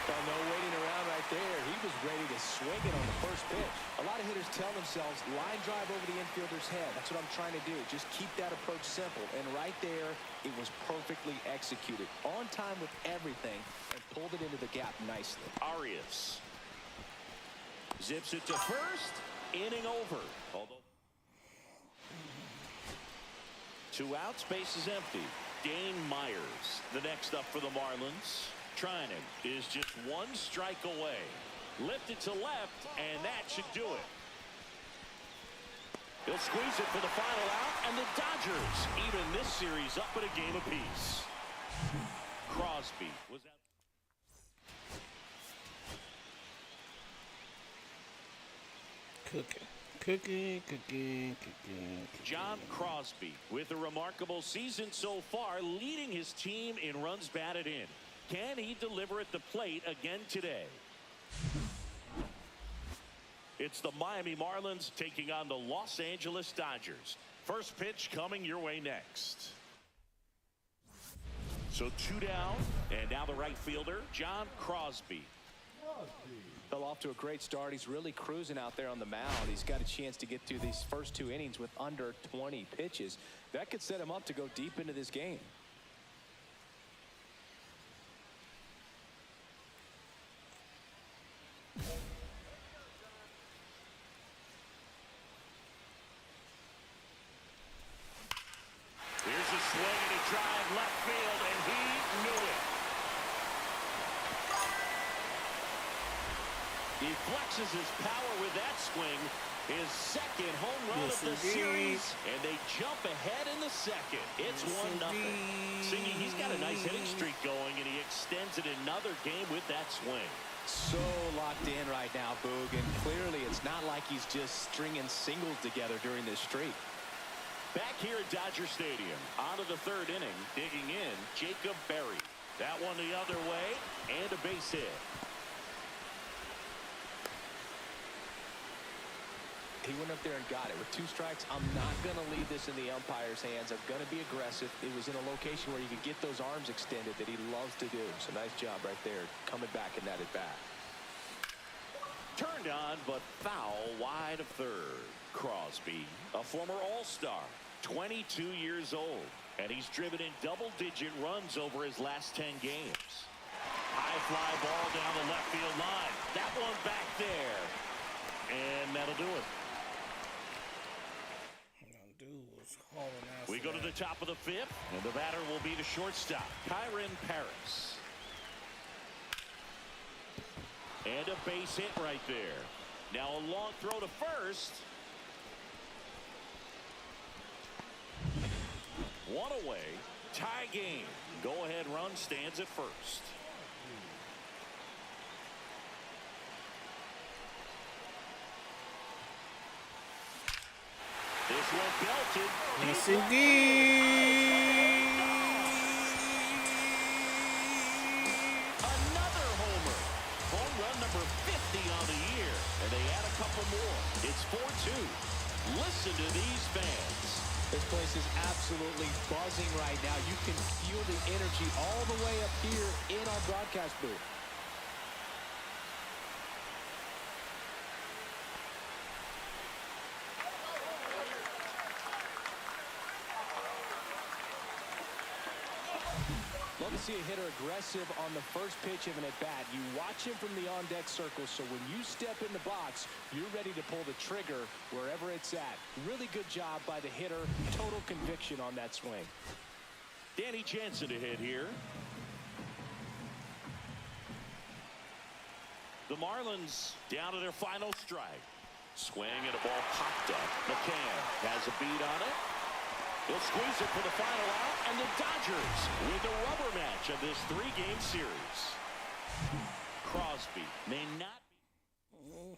Well, no waiting around right there. He was ready to swing it on the first pitch. A lot of hitters tell themselves, line drive over the infielder's head. That's what I'm trying to do. Just keep that approach simple. And right there, it was perfectly executed. On time with everything and pulled it into the gap nicely. Arias zips it to first. Inning over. Although 2 outs, base is empty. Dane Myers, the next up for the Marlins. Trinan is just 1 strike away. Lifted to left, and that should do it. He'll squeeze it for the final out, and the Dodgers even this series up at a game apiece. Crosby was out. Cooking. John Crosby with a remarkable season so far, leading his team in runs batted in. Can he deliver at the plate again today? It's the Miami Marlins taking on the Los Angeles Dodgers. First pitch coming your way next. So 2 down, and now the right fielder, John Crosby. Fell off to a great start. He's really cruising out there on the mound. He's got a chance to get through these first 2 innings with under 20 pitches. That could set him up to go deep into this game. Here's a swing and a drive left field, and he knew it. He flexes his power with that swing. His second home run of the series, and they jump ahead in the second. It's 1-0. Singy, he's got a nice hitting streak going, and he extends it another game with that swing. So locked in right now, Boog, and clearly it's not like he's just stringing singles together during this streak. Back here at Dodger Stadium, on to the 3rd inning, digging in, Jacob Berry. That one the other way, and a base hit. He went up there and got it. With 2 strikes, I'm not going to leave this in the umpire's hands. I'm going to be aggressive. It was in a location where you could get those arms extended that he loves to do. So nice job right there, coming back in that at-bat. Turned on, but foul wide of third. Crosby, a former All-Star, 22 years old, and he's driven in double-digit runs over his last 10 games. High fly ball down the left field line. That one back there, and that'll do it. We go to the top of the 5th, and the batter will be the shortstop, Kyron Paris. And a base hit right there. Now a long throw to first. 1 away, tie game. Go-ahead run stands at first. This one belted. Yes, indeed. Another homer. Home run number 50 on the year. And they add a couple more. It's 4-2. Listen to these fans. This place is absolutely buzzing right now. You can feel the energy all the way up here in our broadcast booth. Love to see a hitter aggressive on the first pitch of an at-bat. You watch him from the on-deck circle, so when you step in the box, you're ready to pull the trigger wherever it's at. Really good job by the hitter. Total conviction on that swing. Danny Jansen to hit here. The Marlins down to their final strike. Swing and a ball popped up. McCann has a beat on it. He'll squeeze it for the final out, and the Dodgers win the rubber match of this 3-game series. Crosby may not be.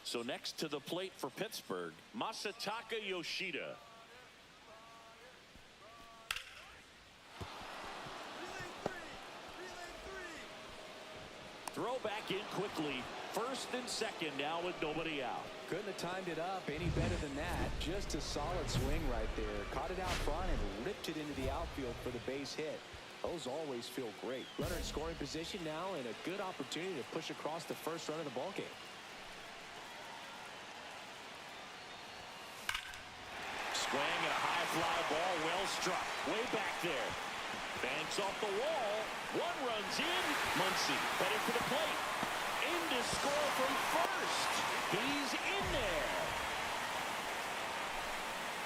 So next to the plate for Pittsburgh, Masataka Yoshida. Throw back in quickly. First and second now with nobody out. Couldn't have timed it up any better than that. Just a solid swing right there. Caught it out front and ripped it into the outfield for the base hit. Those always feel great. Runner in scoring position now and a good opportunity to push across the first run of the ballgame. Swing and a high fly ball, well struck. Way back there. Banks off the wall. One runs in. Muncy headed for the plate. In to score from first. He's in there.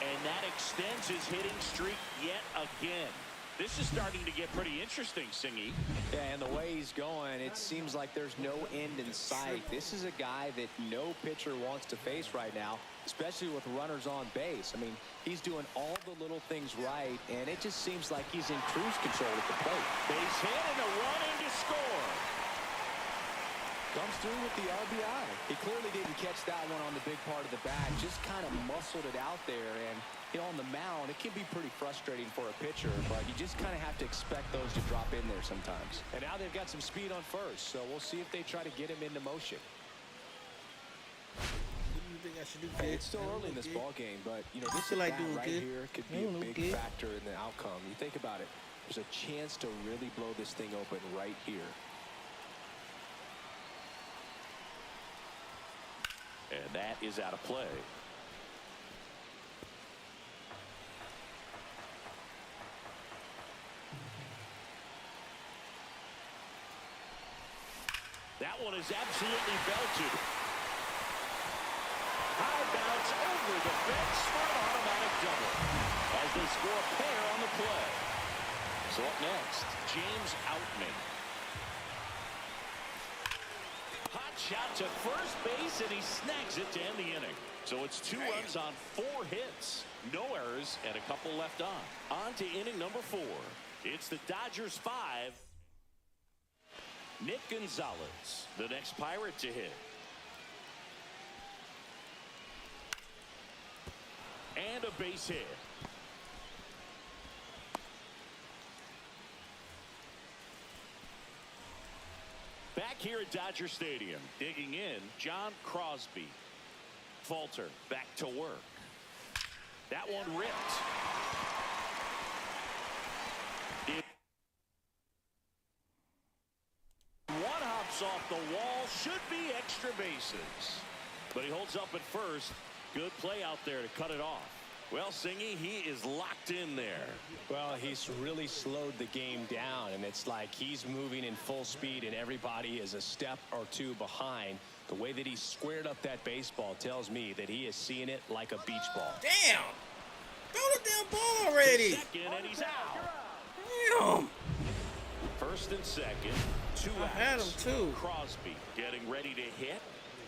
And that extends his hitting streak yet again. This is starting to get pretty interesting, Singy. Yeah, and the way he's going, it seems like there's no end in sight. This is a guy that no pitcher wants to face right now, especially with runners on base. I mean, he's doing all the little things right, and it just seems like he's in cruise control at the plate. Base hit and a run in to score. Comes through with the RBI. He clearly didn't catch that one on the big part of the bat. Just kind of muscled it out there. And, you know, on the mound, it can be pretty frustrating for a pitcher. But you just kind of have to expect those to drop in there sometimes. And now they've got some speed on first. So we'll see if they try to get him into motion. What do you think I should do, kid? It's still early in this ball game, but, you know, this like at-bat doing right good. here could be a big factor in the outcome. You think about it. There's a chance to really blow this thing open right here. And that is out of play. That one is absolutely belted. High bounce over the fence for an automatic double as they score a pair on the play. So up next, James Outman. Hot shot to first base, and he snags it to end the inning. So it's 2 runs on 4 hits. No errors, and a couple left on. On to inning number 4. It's the Dodgers 5. Nick Gonzalez, the next Pirate to hit. And a base hit. Back here at Dodger Stadium, digging in, John Crosby. Falter back to work. That one ripped. One hops off the wall, should be extra bases. But he holds up at first. Good play out there to cut it off. Well, Singy, he is locked in there. Well, he's really slowed the game down, and it's like he's moving in full speed, and everybody is a step or 2 behind. The way that he squared up that baseball tells me that he is seeing it like a beach ball. Damn! Throw the damn ball already! Second, and he's out. Damn! First and second, 2 outs. I had him too. Crosby getting ready to hit.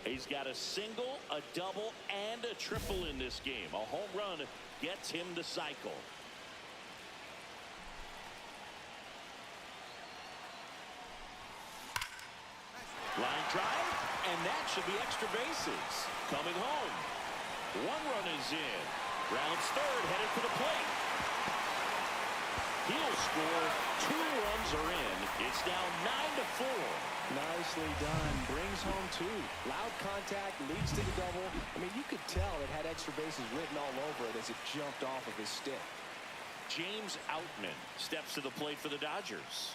He's got a single, a double, and a triple in this game. A home run gets him the cycle. Line drive, and that should be extra bases. Coming home. 1 run is in. Rounds third, headed for the plate. He'll score. 2 runs are in. It's now 9-4. Nicely done. Brings home 2. Loud contact, leads to the double. I mean, you could tell it had extra bases written all over it as it jumped off of his stick. James Outman steps to the plate for the Dodgers.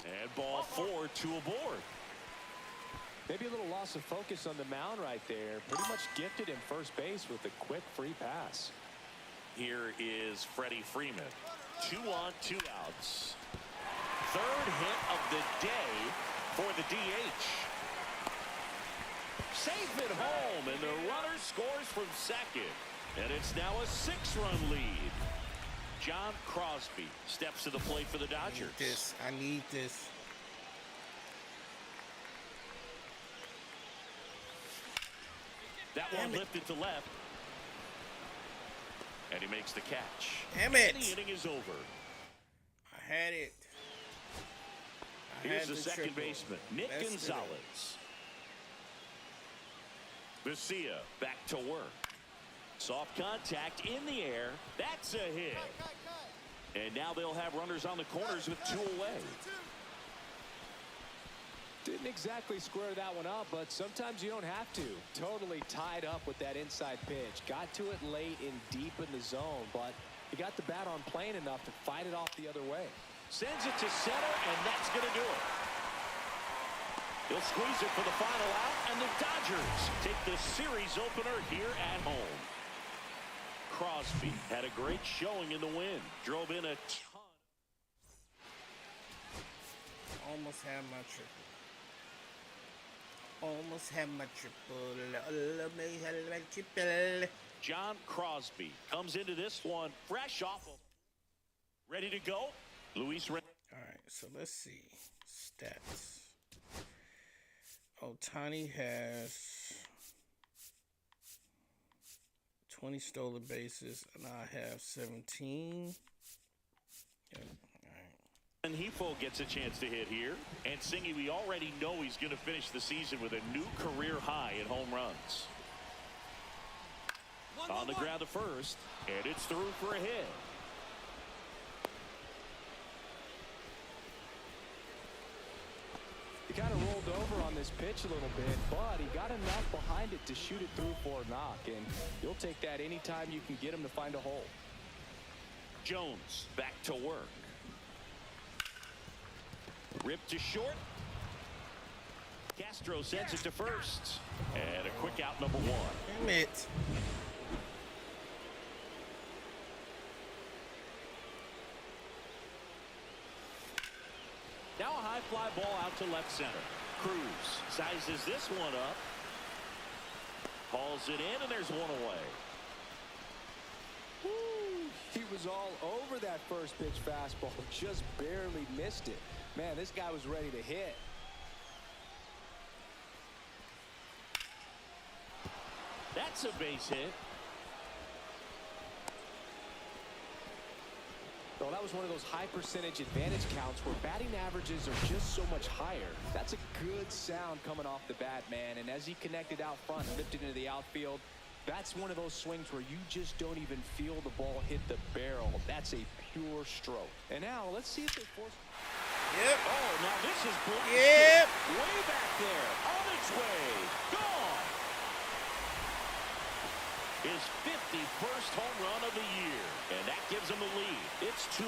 And ball 4, 2 aboard. Maybe a little loss of focus on the mound right there. Pretty much gifted in first base with a quick free pass. Here is Freddie Freeman. 2 on, 2 outs. Third hit of the day for the DH. Safe at home, and the runner scores from second. And it's now a 6-run lead. John Crosby steps to the plate for the Dodgers. I need this. That one lifted to left. And he makes the catch. Damn it. And the inning is over. I had it. Here's the second baseman, Nick Gonzalez. Vesia back to work. Soft contact in the air. That's a hit. And now they'll have runners on the corners with 2 away. Didn't exactly square that one up, but sometimes you don't have to. Totally tied up with that inside pitch. Got to it late and deep in the zone, but he got the bat on plane enough to fight it off the other way. Sends it to center, and that's going to do it. He'll squeeze it for the final out, and the Dodgers take the series opener here at home. Crosby had a great showing in the win. Drove in a ton. Almost had my triple. Almost had my triple. John Crosby comes into this one fresh off of. Ready to go. Luis. All right, so let's see. Stats. Ohtani has 20 stolen bases, and I have 17. Yep. And Hifo gets a chance to hit here. And Singy, we already know he's going to finish the season with a new career high in home runs. On the ground to first, and it's through for a hit. He kind of rolled over on this pitch a little bit, but he got enough behind it to shoot it through for a knock, and you'll take that anytime you can get him to find a hole. Jones back to work. Ripped to short. Castro sends it to first. And a quick out, number 1. Damn it. Now a high fly ball out to left center. Cruz sizes this one up. Hauls it in, and there's one away. Woo! He was all over that first pitch fastball, just barely missed it. Man, this guy was ready to hit. That's a base hit. Well, that was one of those high percentage advantage counts where batting averages are just so much higher. That's a good sound coming off the bat, man. And as he connected out front and lifted into the outfield, that's one of those swings where you just don't even feel the ball hit the barrel. That's a pure stroke. And now let's see if they force. Yep. Oh, now this is blue. Yep. Way back there. On its way. Gone. His 51st home run of the year. And that gives him the lead. It's 2-1.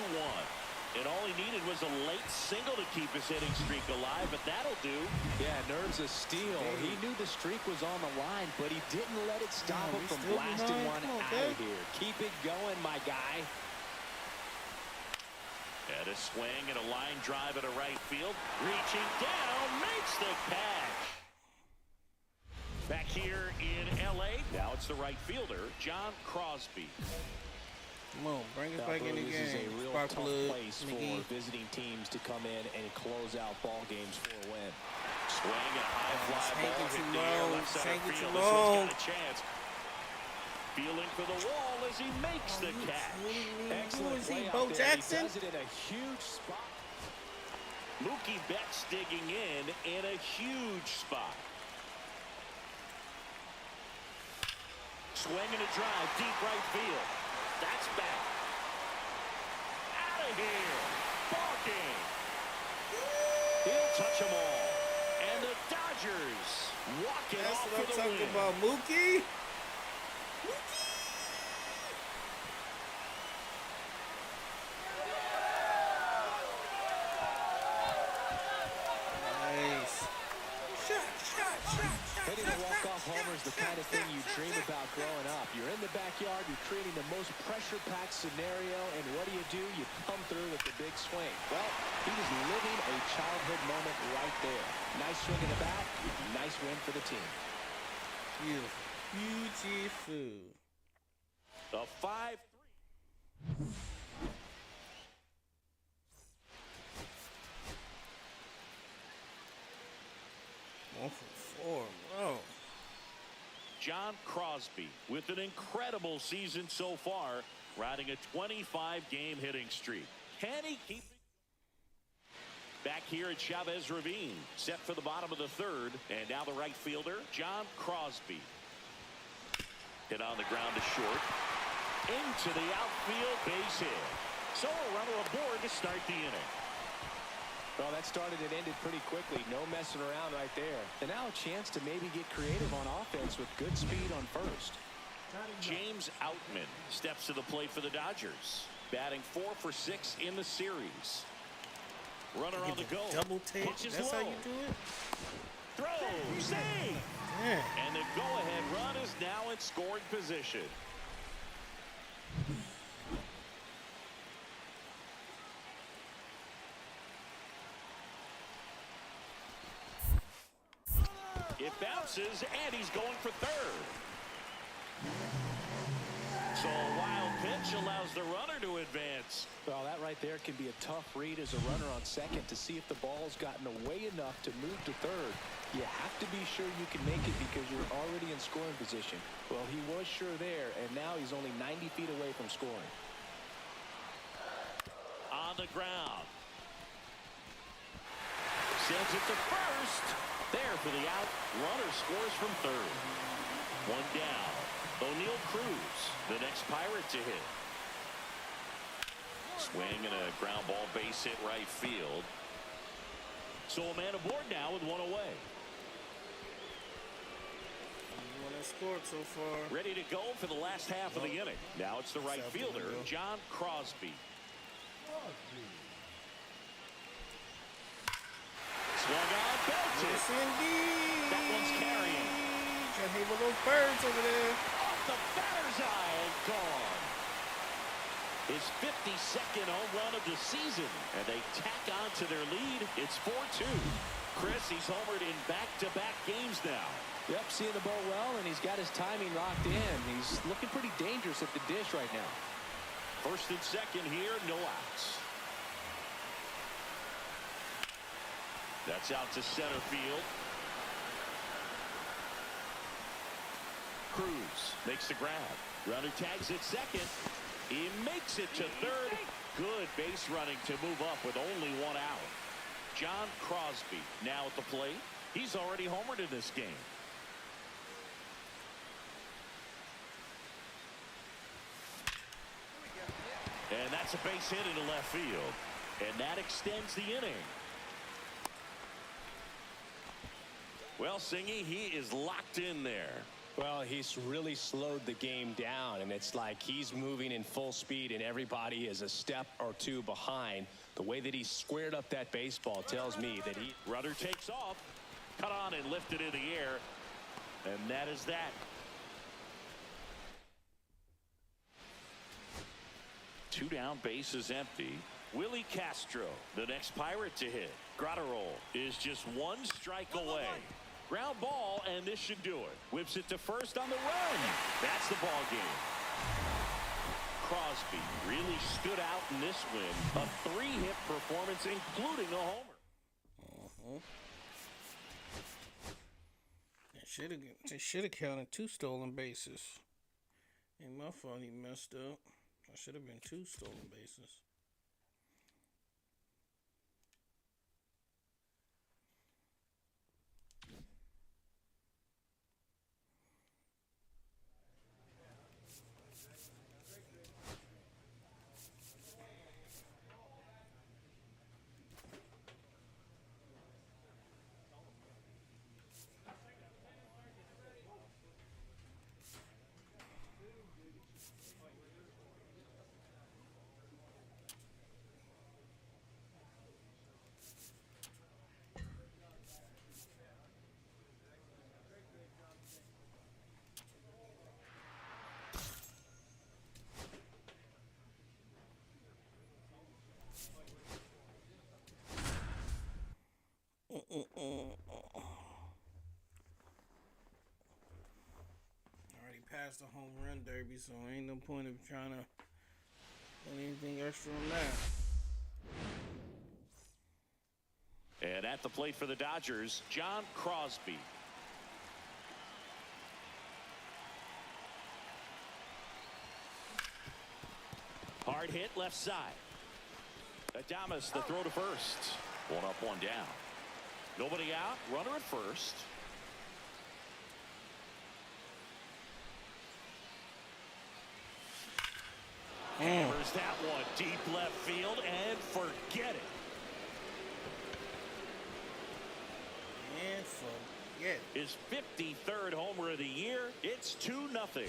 And all he needed was a late single to keep his hitting streak alive, but that'll do. Yeah, nerves of steel. He knew the streak was on the line, but he didn't let it stop him from blasting one out of here. Keep it going, my guy. And a swing and a line drive at a right field. Reaching down, makes the catch. Back here in L.A., now it's the right fielder, John Crosby. Come on, bring us back in the game. This is a real Spark tough plug, place McGee. for visiting teams to come in and close out ball games for a win. Swing and high fly Taking ball hit too the air, long, left center taking field. too This one's long. got a chance. Feeling for the wall as he makes the catch. Excellent Who is he, play Bo out there. Jackson? He does it in a huge spot. Mookie Betts digging in a huge spot. Swing and a drive, deep right field. That's back. Out of here. Ball game. He'll touch them all. And the Dodgers walk it That's off what I'm with a talking win. about, Mookie. Nice. Hitting a walk-off homer is the kind of thing you dream about growing up. You're in the backyard, you're creating the most pressure-packed scenario, and what do? You come through with the big swing. Well, he was living a childhood moment right there. Nice swing in the bat, nice win for the team. Beautiful. Beautiful. The 5-3. One for 4, bro. John Crosby with an incredible season so far, riding a 25-game hitting streak. Can he keep it? Back here at Chavez Ravine, set for the bottom of the third, and now the right fielder, John Crosby. Hit on the ground to short. Into the outfield, base hit. So a runner aboard to start the inning. Well, that started and ended pretty quickly. No messing around right there. And now a chance to maybe get creative on offense with good speed on first. James Outman steps to the plate for the Dodgers. Batting 4 for 6 in the series. Runner on the go. Double take. That's low. how you do it? Throw. Save. Yeah. And the go-ahead run is now in scoring position. It bounces, and he's going for third. So a wild pitch allows the runner to advance. Well, that right there can be a tough read as a runner on second to see if the ball's gotten away enough to move to third. You have to be sure you can make it because you're already in scoring position. Well, he was sure there, and now he's only 90 feet away from scoring. On the ground. Sends it to first. There for the out. Runner scores from third. One down. O'Neal Cruz, the next Pirate to hit. Swing and a ground ball base hit right field. So a man aboard now with one away. One has scored so far. Ready to go for the last half of the inning. Now it's the right fielder, John Crosby. Swung on, belted. Yes, indeed. That one's carrying. Can't hit with those birds over there. Off the batter's eye and gone. His 52nd home run of the season. And they tack on to their lead. It's 4-2. Chris, he's homered in back-to-back games now. Yep, seeing the ball well, and he's got his timing locked in. He's looking pretty dangerous at the dish right now. First and second here, no outs. That's out to center field. Cruz makes the grab. Runner tags at second. He makes it to third. Good base running to move up with only one out. John Crosby now at the plate. He's already homered in this game. And that's a base hit into left field. And that extends the inning. Well, Singy, he is locked in there. Well, he's really slowed the game down, and it's like he's moving in full speed, and everybody is a step or two behind. The way that he squared up that baseball tells me that he... Runner takes off, cut on and lifted in the air, and that is that. Two down, bases empty. Willie Castro, the next Pirate to hit. Grotterol is just one strike away. Ground ball, and this should do it. Whips it to first on the run. That's the ball game. Crosby really stood out in this win. A 3-hit performance, including a homer. They should have counted 2 stolen bases. Ain't my fault he messed up. I should have been 2 stolen bases. Already passed the home run derby, so ain't no point of trying to put anything extra on that. And at the plate for the Dodgers, John Crosby. Hard hit left side. Adames the throw to first. One up, one down. Nobody out. Runner at first. Hammers that one deep left field and forget it. And forget it. His 53rd homer of the year. It's 2-0.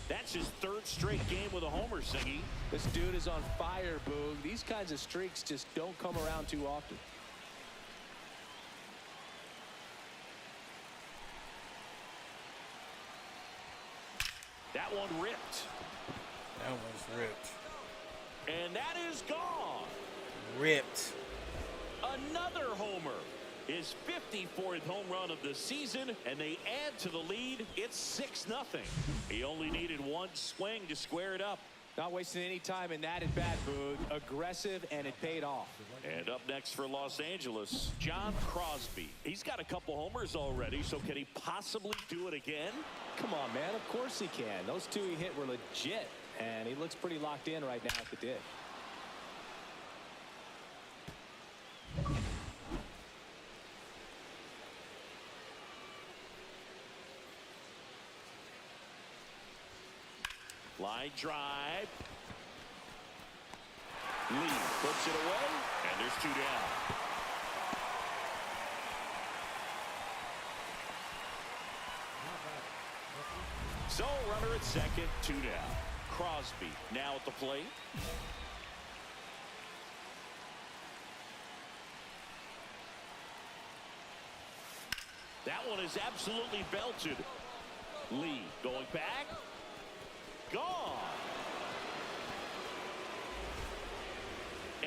That's his 3rd straight game with a homer, Singy. This dude is on fire, Boog. These kinds of streaks just don't come around too often. That one ripped. That was ripped. And that is gone. Ripped. Another homer. His 54th home run of the season, and they add to the lead. It's 6-0. He only needed one swing to square it up. Not wasting any time in that at bat, Boog. Aggressive, and it paid off. And up next for Los Angeles, John Crosby. He's got a couple homers already, so can he possibly do it again? Come on, man. Of course he can. Those two he hit were legit, and he looks pretty locked in right now at the dig. Line drive. Lee puts it away, and there's 2 down. So runner at second, 2 down. Crosby now at the plate. That one is absolutely belted. Lee going back. Gone.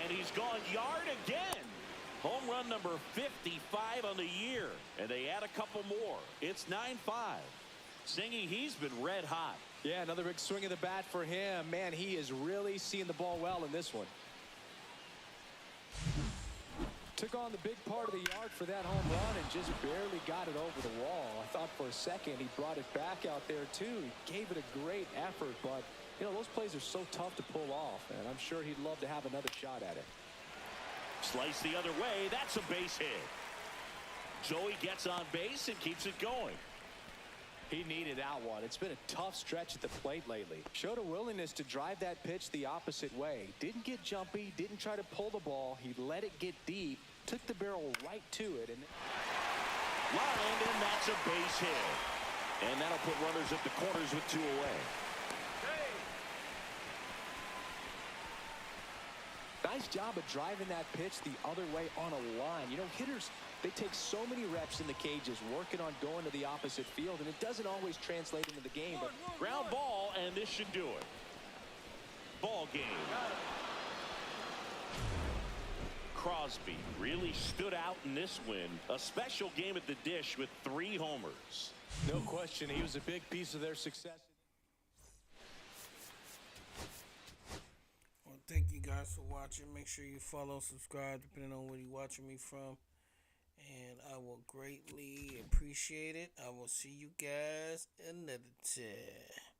And he's gone yard again. Home run number 55 on the year. And they add a couple more. It's 9-5. Singy, he's been red hot. Yeah, another big swing of the bat for him. Man, he is really seeing the ball well in this one. Took on the big part of the yard for that home run and just barely got it over the wall. I thought for a second he brought it back out there too. He gave it a great effort, but you know, those plays are so tough to pull off, and I'm sure he'd love to have another shot at it. Slice the other way. That's a base hit. Joey gets on base and keeps it going. He needed that one. It's been a tough stretch at the plate lately. Showed a willingness to drive that pitch the opposite way. Didn't get jumpy, didn't try to pull the ball. He let it get deep, took the barrel right to it. And lined, and that's a base hit. And that'll put runners at the corners with 2 away. Nice job of driving that pitch the other way on a line. You know, hitters, they take so many reps in the cages working on going to the opposite field, and it doesn't always translate into the game. But ground ball, and this should do it. Ball game. Crosby really stood out in this win. A special game at the dish with 3 homers. No question, he was a big piece of their success. Well, thank you guys for watching. Make sure you follow, subscribe, depending on where you're watching me from. And I will greatly appreciate it. I will see you guys another time.